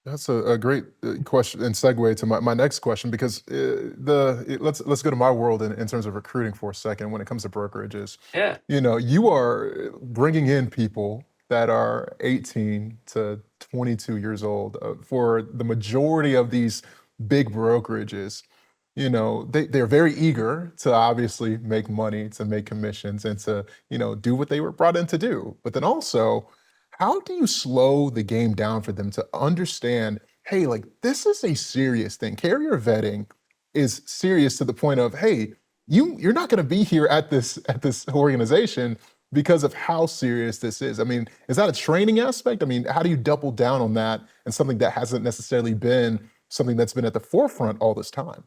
That's a great question and segue to my next question, because let's go to my world in terms of recruiting for a second. When it comes to brokerages, Yeah. you are bringing in people that are 18 to 22 years old. For the majority of these big brokerages, they're very eager to obviously make money, to make commissions, and to do what they were brought in to do. But then also, how do you slow the game down for them to understand, hey, like this is a serious thing. Carrier vetting is serious to the point of, hey, you're not going to be here at this organization because of how serious this is. I mean, is that a training aspect? I mean, how do you double down on that and something that hasn't necessarily been something that's been at the forefront all this time?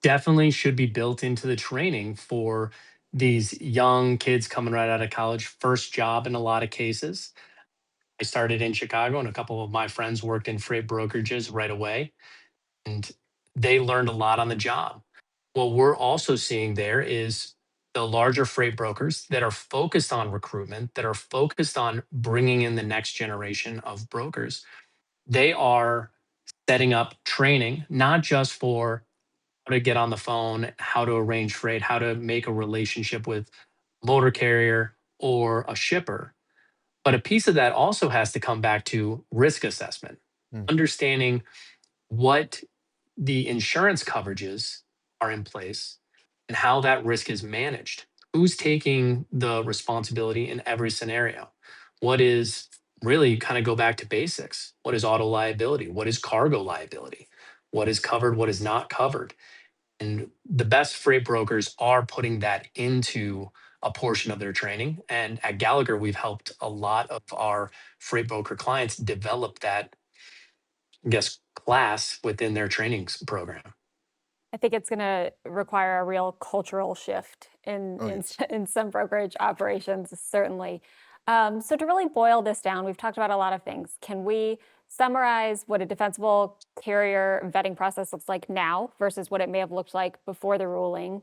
Definitely should be built into the training for these young kids coming right out of college, first job in a lot of cases. I started in Chicago, and a couple of my friends worked in freight brokerages right away, and they learned a lot on the job. What we're also seeing there is the larger freight brokers that are focused on recruitment, that are focused on bringing in the next generation of brokers. They are setting up training, not just for how to get on the phone, how to arrange freight, how to make a relationship with motor carrier or a shipper. But a piece of that also has to come back to risk assessment, Mm. understanding what the insurance coverages are in place and how that risk is managed. Who's taking the responsibility in every scenario? What is really kind of go back to basics? What is auto liability? What is cargo liability? What is covered? What is not covered? And the best freight brokers are putting that into a portion of their training. And at Gallagher, we've helped a lot of our freight broker clients develop that, I guess, class within their trainings program. I think it's going to require a real cultural shift Oh, yes. in some brokerage operations, certainly. So to really boil this down, we've talked about a lot of things. Can we summarize what a defensible carrier vetting process looks like now versus what it may have looked like before the ruling?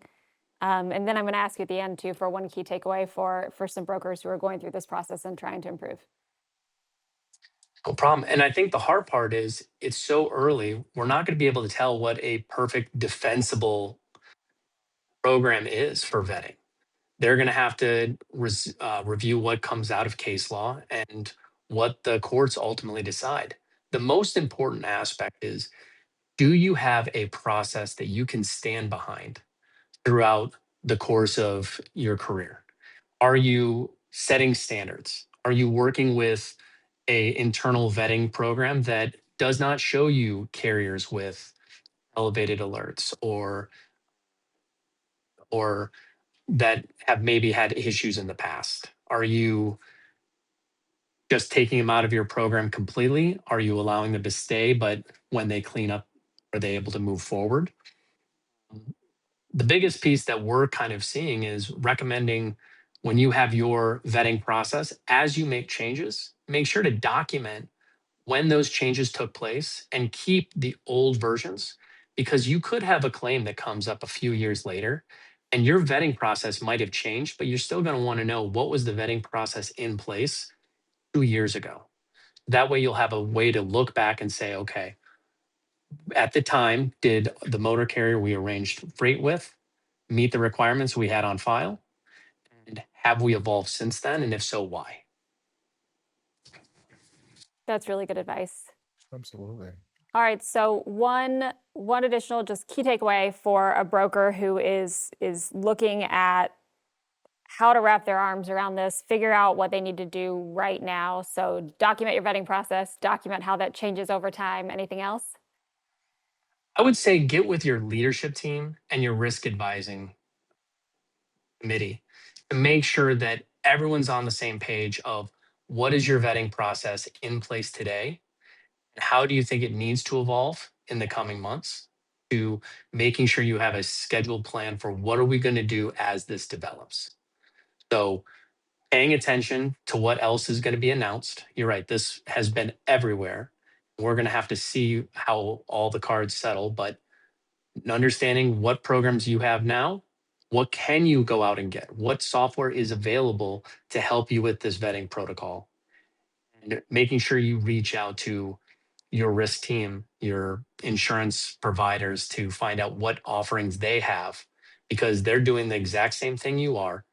And then I'm going to ask you at the end too for one key takeaway for some brokers who are going through this process and trying to improve. No problem. And I think the hard part is it's so early, we're not going to be able to tell what a perfect defensible program is for vetting. They're going to have to review what comes out of case law and what the courts ultimately decide. The most important aspect is, do you have a process that you can stand behind throughout the course of your career? Are you setting standards? Are you working with a internal vetting program that does not show you carriers with elevated alerts or that have maybe had issues in the past? Are you just taking them out of your program completely? Are you allowing them to stay, but when they clean up, are they able to move forward? The biggest piece that we're kind of seeing is recommending when you have your vetting process, as you make changes, make sure to document when those changes took place and keep the old versions, because you could have a claim that comes up a few years later and your vetting process might have changed, but you're still going to want to know what was the vetting process in place 2 years ago. That way you'll have a way to look back and say, okay, at the time, did the motor carrier we arranged freight with meet the requirements we had on file? And have we evolved since then? And if so, why? That's really good advice. Absolutely. All right, so one additional just key takeaway for a broker who is looking at how to wrap their arms around this, figure out what they need to do right now. So document your vetting process, document how that changes over time. Anything else? I would say get with your leadership team and your risk advising committee to make sure that everyone's on the same page of what is your vetting process in place today and how do you think it needs to evolve in the coming months, to making sure you have a scheduled plan for what are we going to do as this develops. So paying attention to what else is going to be announced. You're right, this has been everywhere. We're going to have to see how all the cards settle, but understanding what programs you have now, what can you go out and get? What software is available to help you with this vetting protocol? And making sure you reach out to your risk team, your insurance providers to find out what offerings they have, because they're doing the exact same thing you are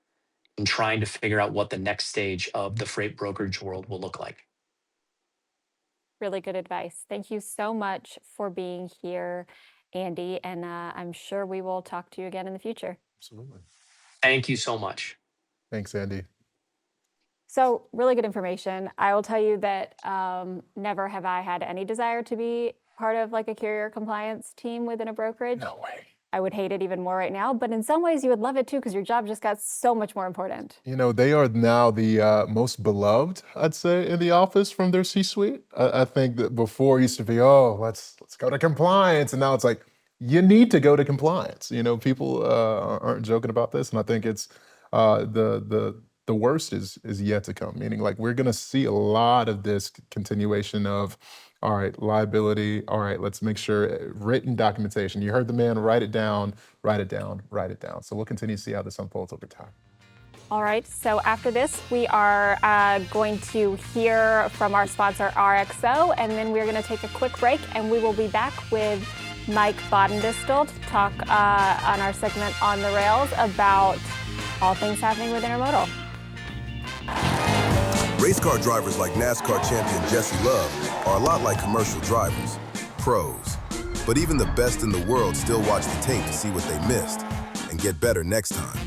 and trying to figure out what the next stage of the freight brokerage world will look like. Really good advice. Thank you so much for being here, Andy, and I'm sure we will talk to you again in the future. Absolutely. Thank you so much. Thanks, Andy. So really good information. I will tell you that never have I had any desire to be part of like a carrier compliance team within a brokerage. No way. I would hate it even more right now, but in some ways you would love it too, because your job just got so much more important. You know, they are now the most beloved, I'd say, in the office from their C-suite. I think that before it used to be, oh, let's go to compliance, and now it's like, you need to go to compliance. You know, people aren't joking about this, and I think it's the worst is yet to come. Meaning, like, we're going to see a lot of this continuation of, all right, liability. All right, let's make sure written documentation. You heard the man, write it down, write it down, write it down. So we'll continue to see how this unfolds over time. All right, so after this, we are going to hear from our sponsor, RXO, and then we're going to take a quick break, and we will be back with Mike Bodendistel to talk on our segment On the Rails about all things happening with intermodal. Race car drivers like NASCAR champion Jesse Love are a lot like commercial drivers, pros. But even the best in the world still watch the tape to see what they missed and get better next time.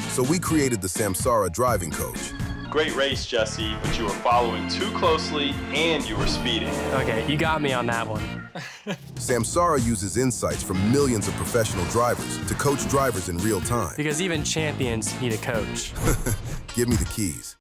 So we created the Samsara driving coach. Great race, Jesse, but you were following too closely and you were speeding. Okay, you got me on that one. Samsara uses insights from millions of professional drivers to coach drivers in real time. Because even champions need a coach. Give me the keys.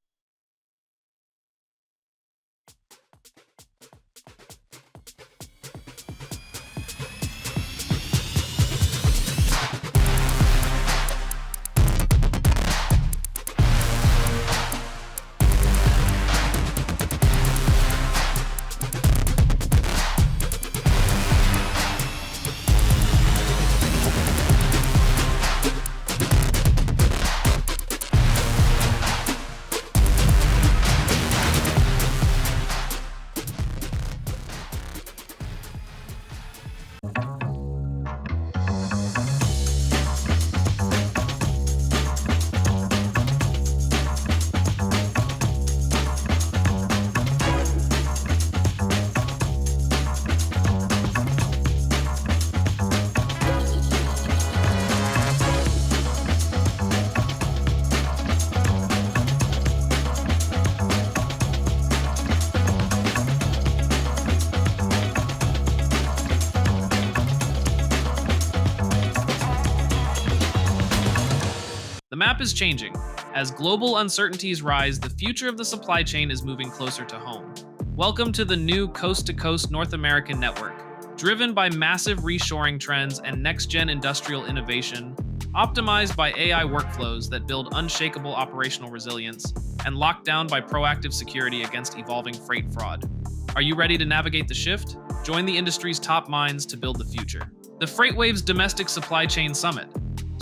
map is changing. As global uncertainties rise, the future of the supply chain is moving closer to home. Welcome to the new coast-to-coast North American network. Driven by massive reshoring trends and next-gen industrial innovation, optimized by AI workflows that build unshakable operational resilience, and locked down by proactive security against evolving freight fraud. Are you ready to navigate the shift? Join the industry's top minds to build the future. The FreightWaves Domestic Supply Chain Summit,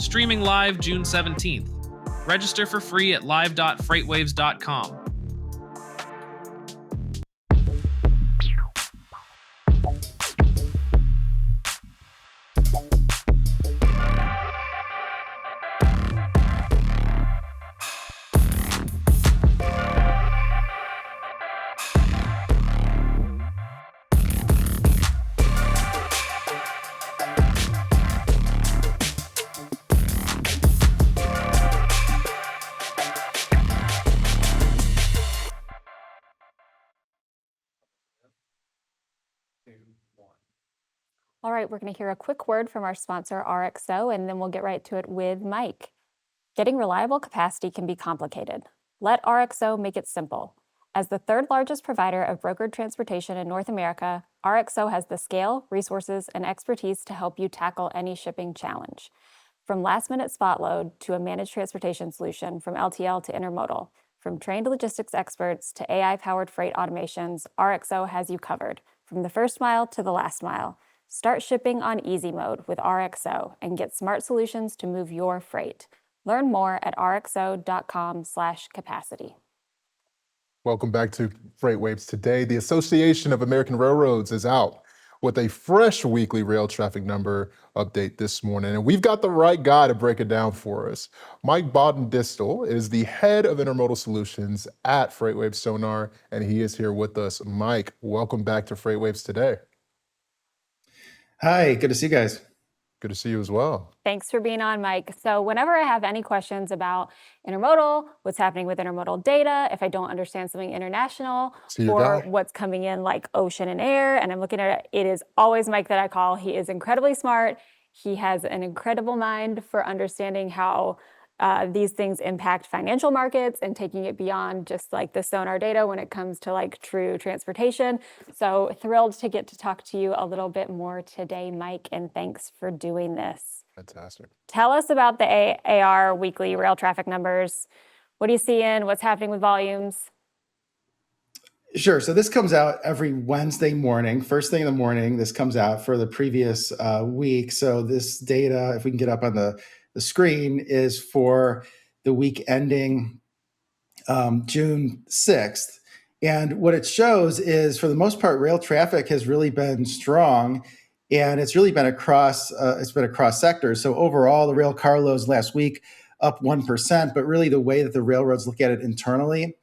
streaming live June 17th. Register for free at live.freightwaves.com. All right, we're going to hear a quick word from our sponsor, RXO, and then we'll get right to it with Mike. Getting reliable capacity can be complicated. Let RXO make it simple. As the third largest provider of brokered transportation in North America, RXO has the scale, resources, and expertise to help you tackle any shipping challenge. From last-minute spot load to a managed transportation solution, from LTL to intermodal, from trained logistics experts to AI-powered freight automations, RXO has you covered, from the first mile to the last mile. Start shipping on easy mode with RXO and get smart solutions to move your freight. Learn more at rxo.com/capacity. Welcome back to FreightWaves. Today, the Association of American Railroads is out with a fresh weekly rail traffic number update this morning. And we've got the right guy to break it down for us. Mike Bodden-Distel is the head of intermodal solutions at FreightWaves Sonar, and he is here with us. Mike, welcome back to FreightWaves today. Hi, good to see you guys. Good to see you as well. Thanks for being on, Mike. So whenever I have any questions about intermodal, what's happening with intermodal data, if I don't understand something international or what's coming in like ocean and air, and I'm looking at it, it is always Mike that I call. He is incredibly smart. He has an incredible mind for understanding how these things impact financial markets and taking it beyond just like the sonar data when it comes to like true transportation. So thrilled to get to talk to you a little bit more today, Mike, and thanks for doing this. Fantastic. Tell us about the AR weekly rail traffic numbers. What are you seeing? What's happening with volumes? Sure. So this comes out every Wednesday morning, first thing in the morning. This comes out for the previous week. So this data, if we can get up on the screen, is for the week ending June 6th. And what it shows is, for the most part, rail traffic has really been strong, and it's really been across sectors. So overall, the rail carloads last week up 1%, but really the way that the railroads look at it internally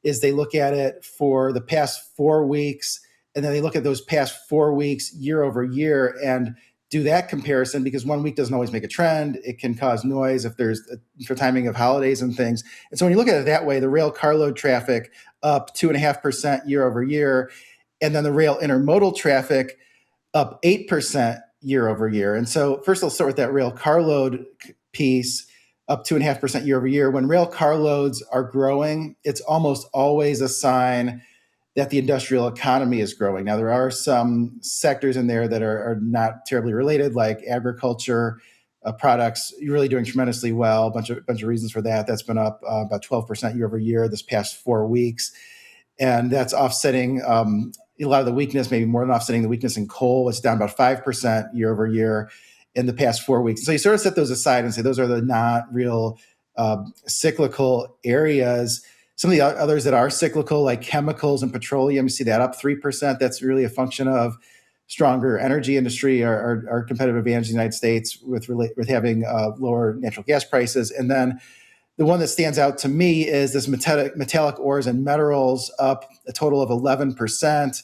is they look at it for the past 4 weeks, and then they look at those past 4 weeks year over year and do that comparison, because 1 week doesn't always make a trend. It can cause noise if there's for timing of holidays and things. And so when you look at it that way, the rail carload traffic up 2.5% year over year, and then the rail intermodal traffic up 8% year over year. And so first I'll start with that rail carload piece, up 2.5% year over year. When rail carloads are growing, it's almost always a sign that the industrial economy is growing. Now, there are some sectors in there that are not terribly related, like agriculture products. You're really doing tremendously well. A bunch of reasons for that. That's been up about 12% year over year this past 4 weeks. And that's offsetting a lot of the weakness, maybe more than offsetting the weakness in coal. It's down about 5% year over year in the past 4 weeks. So you sort of set those aside and say those are the not real cyclical areas. Some of the others that are cyclical, like chemicals and petroleum, you see that up 3%. That's really a function of stronger energy industry, our competitive advantage in the United States with having lower natural gas prices. And then the one that stands out to me is this metallic ores and minerals, up a total of 11%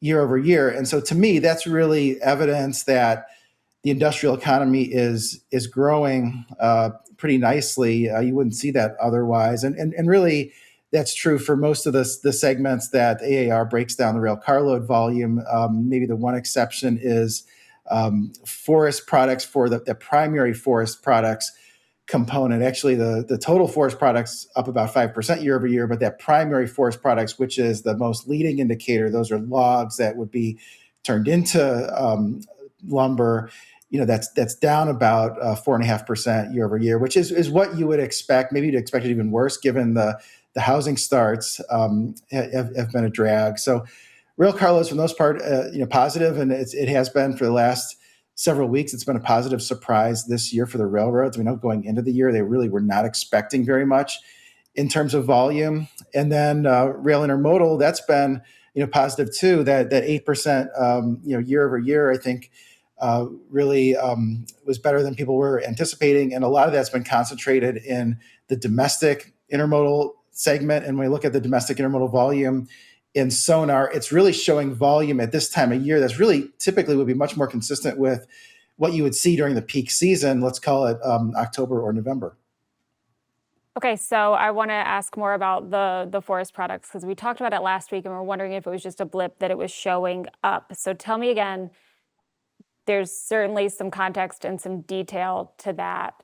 year over year. And so to me, that's really evidence that the industrial economy is growing pretty nicely. You wouldn't see that otherwise. And really, that's true for most of the segments that AAR breaks down the rail carload volume. Maybe the one exception is forest products. For the primary forest products component. Actually, the total forest products up about 5% year over year, but that primary forest products, which is the most leading indicator, those are logs that would be turned into lumber. That's down about 4.5% year over year, which is what you would expect. Maybe you'd expect it even worse, given the housing starts have been a drag. So, rail carloads for the most part, positive, and it has been for the last several weeks. It's been a positive surprise this year for the railroads. We know going into the year, they really were not expecting very much in terms of volume. And then rail intermodal, that's been positive too. That 8% year over year, I think, really was better than people were anticipating. And a lot of that's been concentrated in the domestic intermodal segment. And when we look at the domestic intermodal volume in Sonar, it's really showing volume at this time of year that's really typically would be much more consistent with what you would see during the peak season. Let's call it October or November. Okay, so I want to ask more about the forest products, because we talked about it last week and we're wondering if it was just a blip that it was showing up. So tell me again, there's certainly some context and some detail to that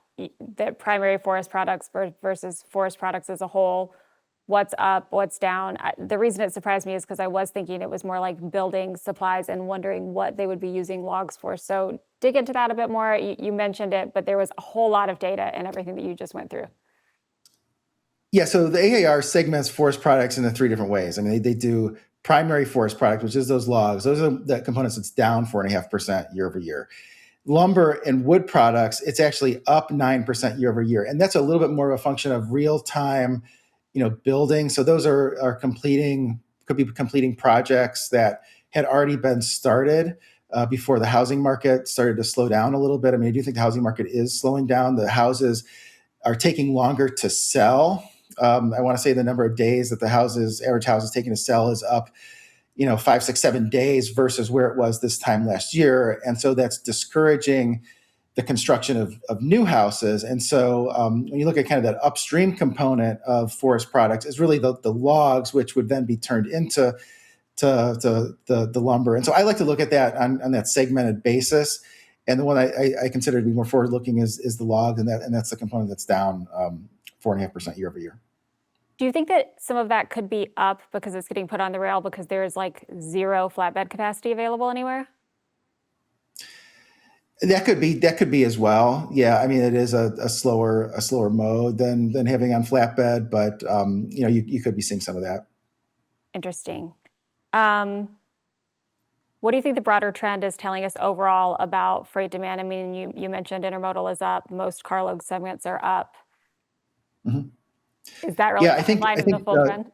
primary forest products versus forest products as a whole. What's up, what's down? The reason it surprised me is because I was thinking it was more like building supplies and wondering what they would be using logs for. So dig into that a bit more. You mentioned it, but there was a whole lot of data in everything that you just went through. Yeah, so the AAR segments forest products in the three different ways. I mean, they do primary forest product, which is those logs. Those are the components that's down 4.5% year over year. Lumber and wood products, it's actually up 9% year over year. And that's a little bit more of a function of real time building. So those could be completing projects that had already been started before the housing market started to slow down a little bit. I mean, I do think the housing market is slowing down. The houses are taking longer to sell. I want to say the number of days that average house is taking to sell is up, 5, 6, 7 days versus where it was this time last year. And so that's discouraging the construction of new houses. And so when you look at kind of that upstream component of forest products, is really the logs, which would then be turned into the lumber. And so I like to look at that on that segmented basis. And the one I consider to be more forward-looking is the logs, and that's the component that's down 4.5% year over year. Do you think that some of that could be up because it's getting put on the rail because there's like zero flatbed capacity available anywhere? That could be as well. Yeah, I mean, it is a slower mode than having on flatbed, but you could be seeing some of that. Interesting. What do you think the broader trend is telling us overall about freight demand? I mean, you mentioned intermodal is up. Most carload segments are up. Mm-hmm. Is that really in line with the full trend?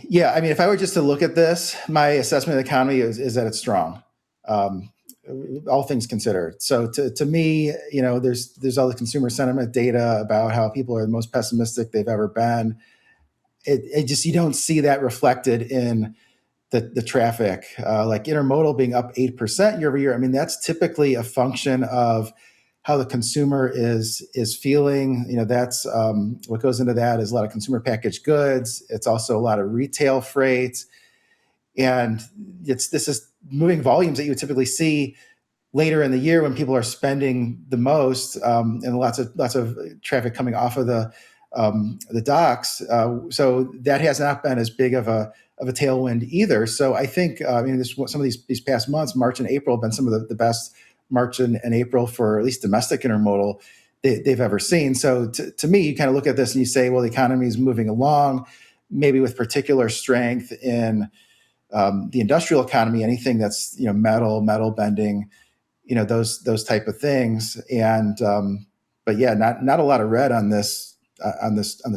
Yeah, I mean, if I were just to look at this, my assessment of the economy is that it's strong. All things considered. So to me, there's all the consumer sentiment data about how people are the most pessimistic they've ever been. It just, you don't see that reflected in the traffic. Like intermodal being up 8% year over year. I mean, that's typically a function of how the consumer is feeling. That's what goes into that is a lot of consumer packaged goods. It's also a lot of retail freight. And this is moving volumes that you would typically see later in the year when people are spending the most, and lots of traffic coming off of the docks. So that has not been as big of a tailwind either. So I think some of these past months, March and April, have been some of the best March and April for at least domestic intermodal they've ever seen. So to me, you kind of look at this and you say, well, the economy is moving along, maybe with particular strength in the industrial economy, anything that's metal bending, those type of things. And but yeah, not a lot of red on this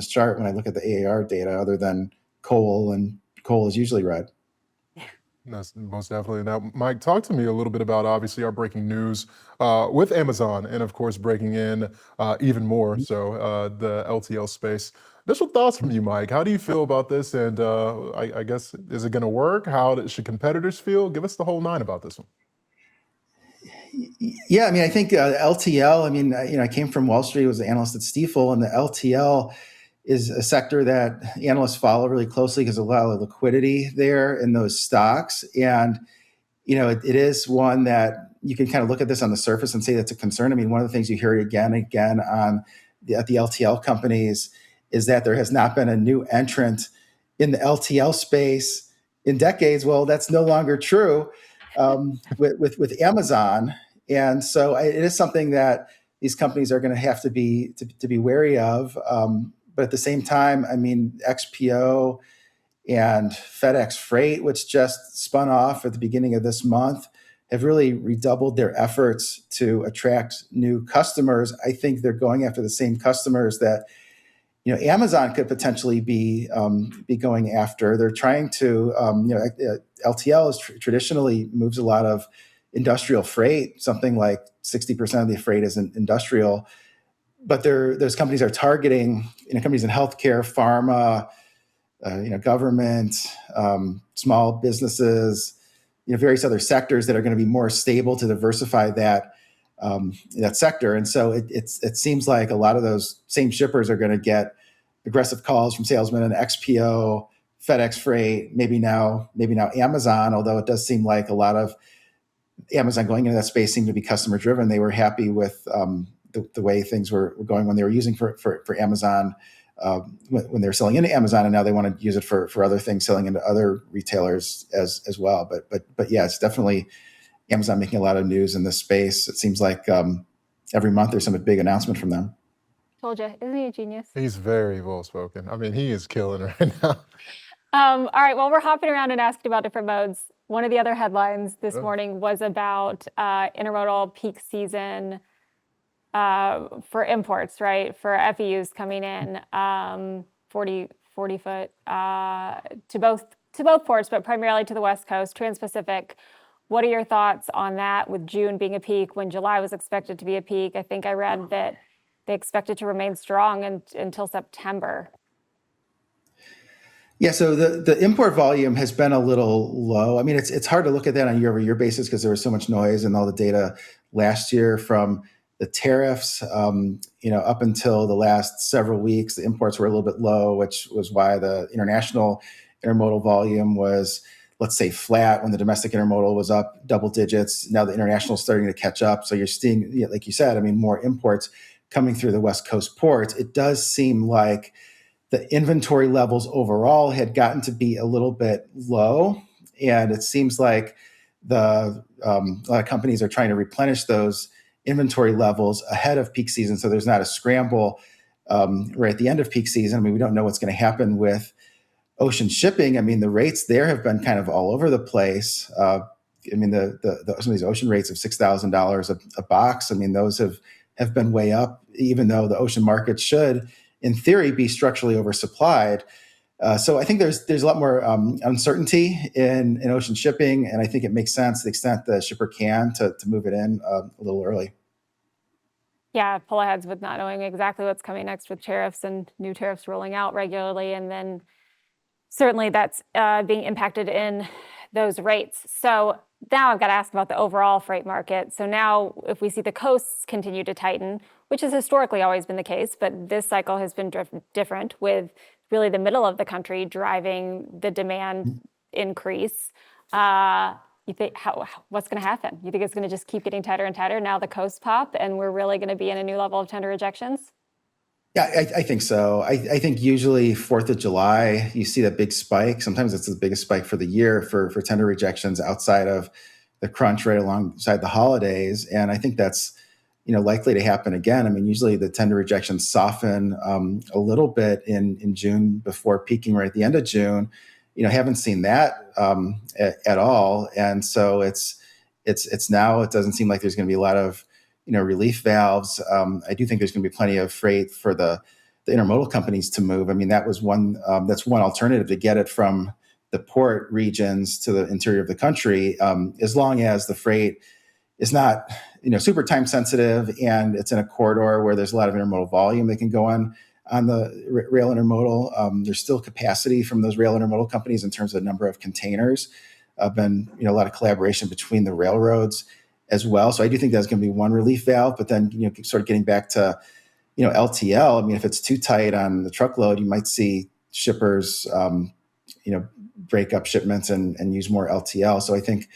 chart when I look at the AAR data, other than coal, and coal is usually red. That's most definitely. Now, Mike, talk to me a little bit about obviously our breaking news with Amazon, and of course breaking in even more so the LTL space. Initial thoughts from you, Mike. How do you feel about this? And I guess, is it going to work? How should competitors feel? Give us the whole nine about this one. Yeah, I mean, I think LTL. I mean, I came from Wall Street, was an analyst at Stifel, and the LTL is a sector that analysts follow really closely because there's a lot of liquidity there in those stocks, and it is one that you can kind of look at this on the surface and say that's a concern. I mean, one of the things you hear again and again at the LTL companies is that there has not been a new entrant in the LTL space in decades. Well, that's no longer true with Amazon, and so it is something that these companies are going to have to be wary of. But at the same time, I mean, XPO and FedEx Freight, which just spun off at the beginning of this month, have really redoubled their efforts to attract new customers. I think they're going after the same customers that Amazon could potentially be going after. They're trying to LTL is traditionally moves a lot of industrial freight. Something like 60% of the freight is industrial, but those companies are targeting companies in healthcare, pharma, government, small businesses, various other sectors that are going to be more stable to diversify that sector. And so it seems like a lot of those same shippers are going to get aggressive calls from salesmen and XPO, FedEx Freight, maybe now Amazon, although it does seem like a lot of Amazon going into that space seemed to be customer driven. They were happy with the way things were going when they were using for Amazon, when they were selling into Amazon, and now they want to use it for other things, selling into other retailers as well. But yeah, it's definitely Amazon making a lot of news in this space. It seems like every month there's some big announcement from them. Told you, isn't he a genius? He's very well spoken. I mean, he is killing it right now. All right, well, we're hopping around and asking about different modes. One of the other headlines this morning was about intermodal peak season for imports, right? For FEUs coming in 40 foot to both ports, but primarily to the West Coast, Trans-Pacific. What are your thoughts on that, with June being a peak when July was expected to be a peak? I think I read that they expect it to remain strong until September. Yeah, so the import volume has been a little low. I mean, it's hard to look at that on a year-over-year basis because there was so much noise and all the data last year from the tariffs. Up until the last several weeks, the imports were a little bit low, which was why the international intermodal volume was, let's say, flat when the domestic intermodal was up double digits. Now the international is starting to catch up. So you're seeing, like you said, I mean, more imports coming through the West Coast ports. It does seem like the inventory levels overall had gotten to be a little bit low. And it seems like a lot of companies are trying to replenish those inventory levels ahead of peak season. So there's not a scramble right at the end of peak season. I mean, we don't know what's going to happen with ocean shipping. I mean, the rates there have been kind of all over the place. I mean, some of these ocean rates of $6,000 a box, I mean, those have been way up, even though the ocean market should, in theory, be structurally oversupplied. So I think there's a lot more uncertainty in ocean shipping, and I think it makes sense to the extent the shipper can to move it in a little early. Yeah, pull aheads with not knowing exactly what's coming next with tariffs and new tariffs rolling out regularly, and then certainly that's being impacted in those rates. So now I've got to ask about the overall freight market. So now if we see the coasts continue to tighten, which has historically always been the case, but this cycle has been different, with really the middle of the country driving the demand increase. You think what's going to happen? You think it's going to just keep getting tighter and tighter now the coasts pop and we're really going to be in a new level of tender rejections? Yeah, I think so. I think usually 4th of July, you see that big spike. Sometimes it's the biggest spike for the year for tender rejections outside of the crunch right alongside the holidays. And I think that's likely to happen again. I mean, usually the tender rejections soften a little bit in June before peaking right at the end of June. Haven't seen that at all. And so it's now, it doesn't seem like there's going to be a lot of relief valves. I do think there's going to be plenty of freight for the intermodal companies to move. I mean, that's one alternative to get it from the port regions to the interior of the country, as long as the freight is not super time sensitive and it's in a corridor where there's a lot of intermodal volume they can go on the rail intermodal. There's still capacity from those rail intermodal companies in terms of the number of containers. Been a lot of collaboration between the railroads as well. So I do think that's going to be one relief valve. But then sort of getting back to LTL. I mean, if it's too tight on the truckload, you might see shippers break up shipments and use more LTL. So I think,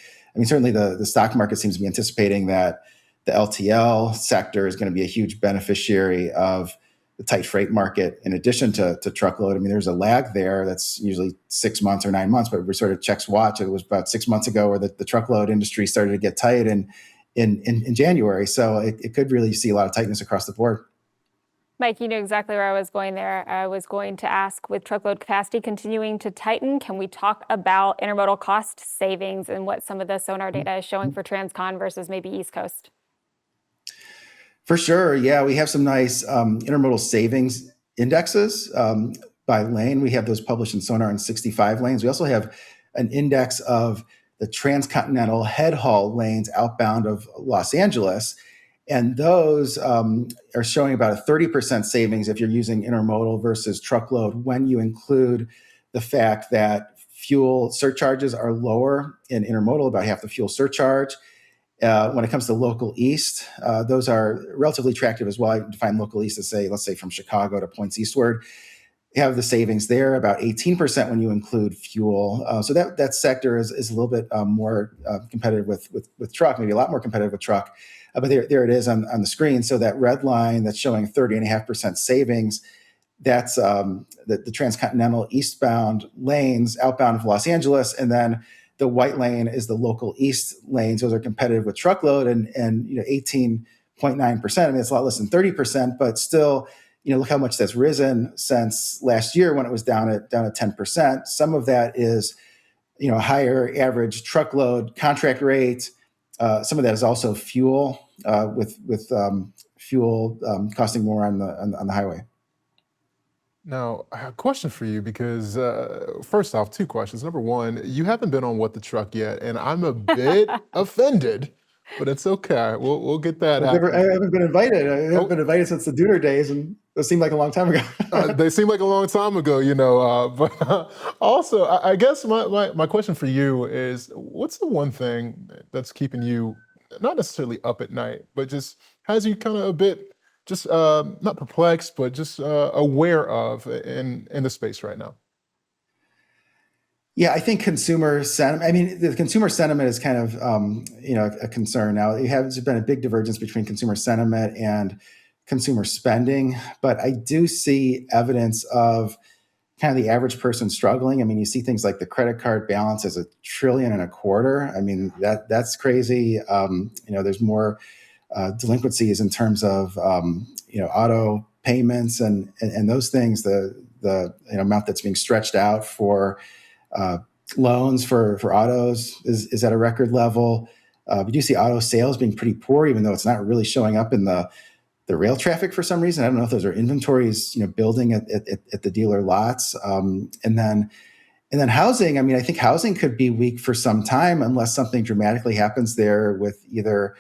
certainly the stock market seems to be anticipating that the LTL sector is going to be a huge beneficiary of the tight freight market in addition to truckload. There's a lag there that's usually 6 months or 9 months, but we're sort of checks watch. It was about 6 months ago where the truckload industry started to get tight in January. So it could really see a lot of tightness across the board. Mike, you knew exactly where I was going there. I was going to ask, with truckload capacity continuing to tighten, can we talk about intermodal cost savings and what some of the Sonar data is showing for Transcon versus maybe East Coast? For sure. Yeah, we have some nice intermodal savings indexes by lane. We have those published in Sonar in 65 lanes. We also have an index of the transcontinental head haul lanes outbound of Los Angeles. And those are showing about a 30% savings if you're using intermodal versus truckload when you include the fact that fuel surcharges are lower in intermodal, about half the fuel surcharge. When it comes to local east, those are relatively attractive as well. I define local east as let's say from Chicago to points eastward. You have the savings there, about 18% when you include fuel. So that sector is a little bit more competitive with truck, maybe a lot more competitive with truck. But there it is on the screen. So that red line that's showing 30.5% savings, that's the transcontinental eastbound lanes outbound of Los Angeles. And then the white lane is the local east lanes. Those are competitive with truckload and 18.9%. It's a lot less than 30%, but still, look how much that's risen since last year when it was down at 10%. Some of that is, a higher average truckload contract rate. Some of that is also fuel, with fuel costing more on the highway. Now, I have a question for you because, first off, two questions. Number one, you haven't been on What the Truck yet, and I'm a bit offended, but it's okay. We'll get that I haven't been invited. I haven't been invited since the Dooner days, and it seemed like a long time ago. They seem like a long time ago, but also, I guess my question for you is, what's the one thing that's keeping you not necessarily up at night, but just has you kind of a bit just not perplexed, but just aware of in the space right now? Yeah, I think consumer sentiment. The consumer sentiment is kind of a concern now. There's been a big divergence between consumer sentiment and consumer spending, but I do see evidence of kind of the average person struggling. You see things like the credit card balance is $1.25 trillion. That's crazy. There's more delinquencies in terms of auto payments and those things. The amount that's being stretched out for loans for autos is at a record level. We do see auto sales being pretty poor, even though it's not really showing up in the rail traffic for some reason. I don't know if those are inventories, building at the dealer lots. And then housing. I think housing could be weak for some time unless something dramatically happens there with either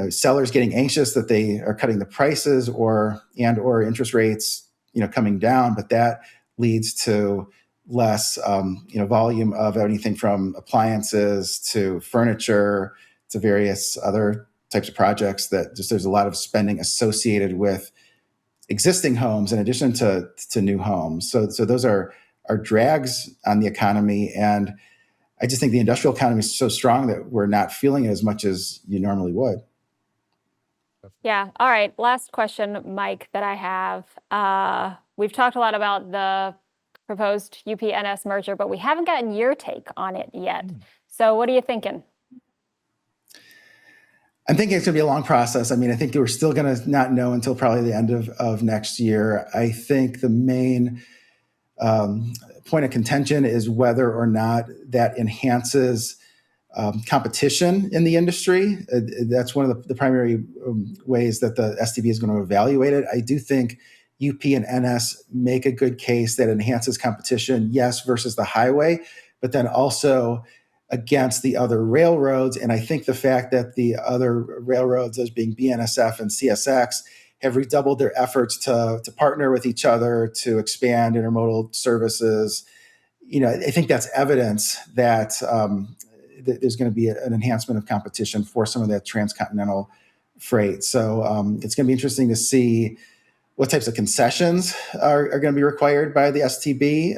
sellers getting anxious that they are cutting the prices or interest rates coming down. But that leads to less volume of anything from appliances to furniture to various other types of projects that just there's a lot of spending associated with existing homes in addition to new homes. So those are drags on the economy. And I just think the industrial economy is so strong that we're not feeling it as much as you normally would. Yeah. All right. Last question, Mike, that I have. We've talked a lot about the proposed UP-NS merger, but we haven't gotten your take on it yet. So what are you thinking? I'm thinking it's going to be a long process. I think we're still going to not know until probably the end of next year. I think the main point of contention is whether or not that enhances competition in the industry. That's one of the primary ways that the STB is going to evaluate it. I do think UP and NS make a good case that enhances competition, yes, versus the highway, but then also against the other railroads. And I think the fact that the other railroads, as being BNSF and CSX, have redoubled their efforts to partner with each other to expand intermodal services, I think that's evidence that there's going to be an enhancement of competition for some of that transcontinental freight. So it's going to be interesting to see what types of concessions are going to be required by the STB.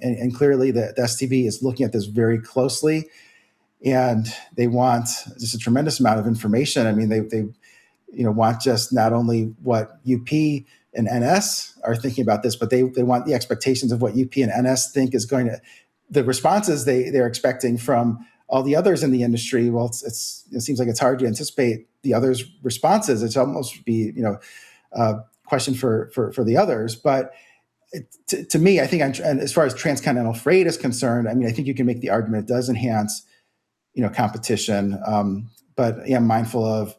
And clearly the STB is looking at this very closely, and they want just a tremendous amount of information. I mean, they want just not only what UP and NS are thinking about this, but they want the expectations of what UP and NS think is going to, the responses they're expecting from all the others in the industry. Well, it seems like it's hard to anticipate the others' responses. It's almost be, a question for the others. But to me, I think, and as far as transcontinental freight is concerned, I mean, I think you can make the argument it does enhance, competition. But I am mindful of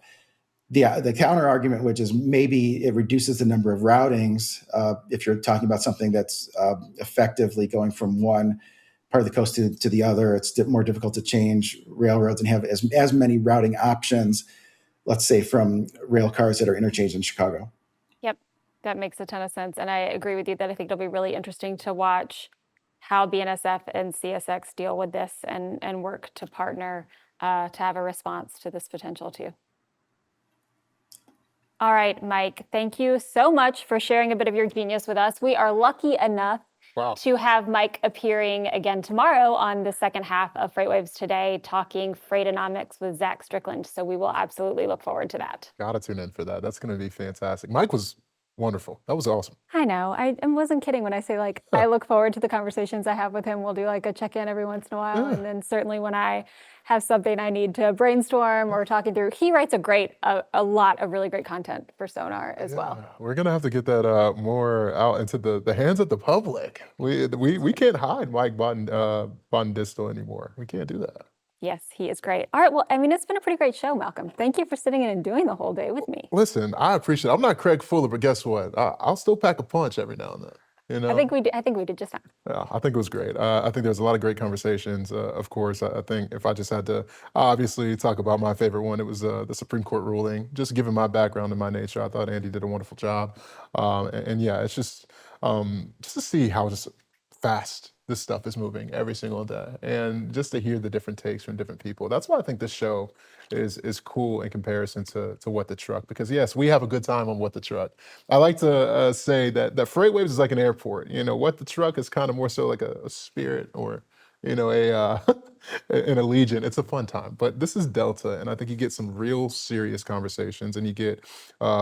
the counter argument, which is maybe it reduces the number of routings if you're talking about something that's effectively going from one part of the coast to the other. It's more difficult to change railroads and have as many routing options, let's say, from rail cars that are interchanged in Chicago. Yep, that makes a ton of sense. And I agree with you that I think it'll be really interesting to watch how BNSF and CSX deal with this and work to partner to have a response to this potential too. All right, Mike, thank you so much for sharing a bit of your genius with us. We are lucky enough to have Mike appearing again tomorrow on the second half of FreightWaves Today, talking Freightonomics with Zach Strickland. So we will absolutely look forward to that. Gotta tune in for that. That's going to be fantastic. Mike was wonderful. That was awesome. I know. I wasn't kidding when I say, I look forward to the conversations I have with him. We'll do a check-in every once in a while. And then certainly when I have something I need to brainstorm or talking through, he writes a lot of really great content for Sonar as well. We're going to have to get that more out into the hands of the public. We can't hide Mike Bondisto anymore. We can't do that. Yes, he is great. All right, well, I mean, it's been a pretty great show, Malcolm. Thank you for sitting in and doing the whole day with me. Listen, I appreciate it. I'm not Craig Fuller, but guess what? I'll still pack a punch every now and then. I think we did just fine. Yeah, I think it was great. I think there's a lot of great conversations. Of course, I think if I just had to obviously talk about my favorite one, it was the Supreme Court ruling. Just given my background and my nature, I thought Andy did a wonderful job. And yeah, it's just to see how just fast this stuff is moving every single day, and just to hear the different takes from different people. That's why I think this show is cool in comparison to What the Truck, because yes, we have a good time on What the Truck. I like to say that FreightWaves is like an airport. What the Truck is kind of more so like a spirit, or an allegiant. It's a fun time, but this is Delta, and I think you get some real serious conversations, and you get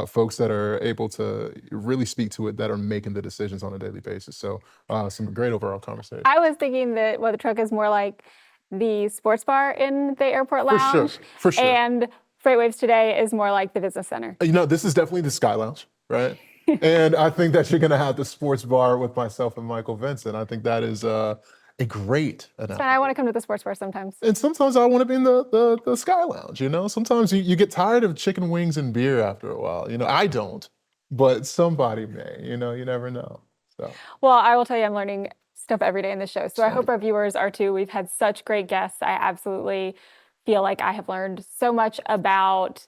folks that are able to really speak to it, that are making the decisions on a daily basis. So some great overall conversation. I was thinking that What the Truck is more like the sports bar in the airport lounge. For sure. And FreightWaves Today is more like the business center. This is definitely the Sky Lounge, right? And I think that you're going to have the sports bar with myself and Michael Vincent. I think that is a great analogy. I want to come to the sports bar sometimes. And sometimes I want to be in the Sky Lounge, Sometimes you get tired of chicken wings and beer after a while. I don't, but somebody may, you never know. So. Well, I will tell you, I'm learning stuff every day in the show. So I hope our viewers are too. We've had such great guests. I absolutely feel like I have learned so much about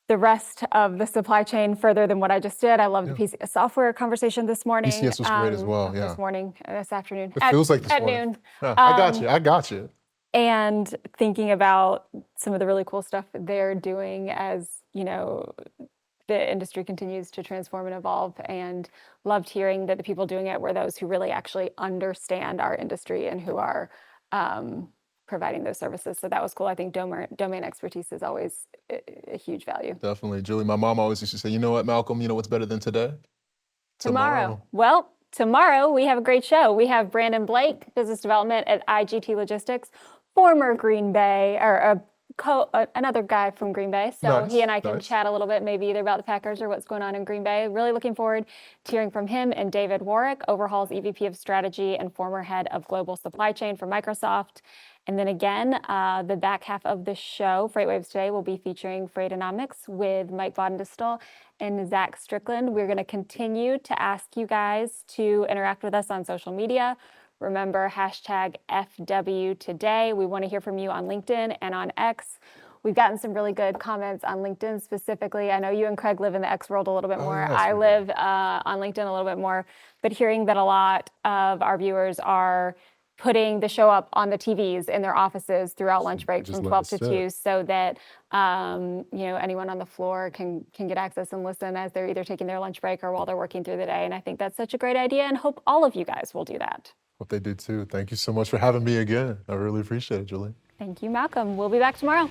the rest of the supply chain further than what I just did. I love the PCS software conversation this morning. PCS was great as well, yeah. This afternoon. It feels like this at morning. noon. Yeah, I got you. And thinking about some of the really cool stuff they're doing as, the industry continues to transform and evolve, and loved hearing that the people doing it were those who really actually understand our industry and who are providing those services. So that was cool. I think domain expertise is always a huge value. Definitely. Julie, my mom always used to say, you know what, Malcolm, you know what's better than today? Tomorrow. Well, tomorrow we have a great show. We have Brandon Blake, business development at IGT Logistics, former Green Bay, or another guy from Green Bay. So he and I can chat a little bit, maybe either about the Packers or what's going on in Green Bay. Really looking forward to hearing from him. And David Warwick, Overhaul's EVP of Strategy and former head of Global Supply Chain for Microsoft. And then again, the back half of the show, FreightWaves Today, will be featuring Freightonomics with Mike Bodendistel and Zach Strickland. We're going to continue to ask you guys to interact with us on social media. Remember, #FWToday. We want to hear from you on LinkedIn and on X. We've gotten some really good comments on LinkedIn specifically. I know you and Craig live in the X world a little bit more. I live on LinkedIn a little bit more. But hearing that a lot of our viewers are putting the show up on the TVs in their offices throughout lunch break Just from let 12 it to sit. 2 so that anyone on the floor can get access and listen as they're either taking their lunch break or while they're working through the day. And I think that's such a great idea, and hope all of you guys will do that. Hope they do too. Thank you so much for having me again. I really appreciate it, Julie. Thank you, Malcolm. We'll be back tomorrow.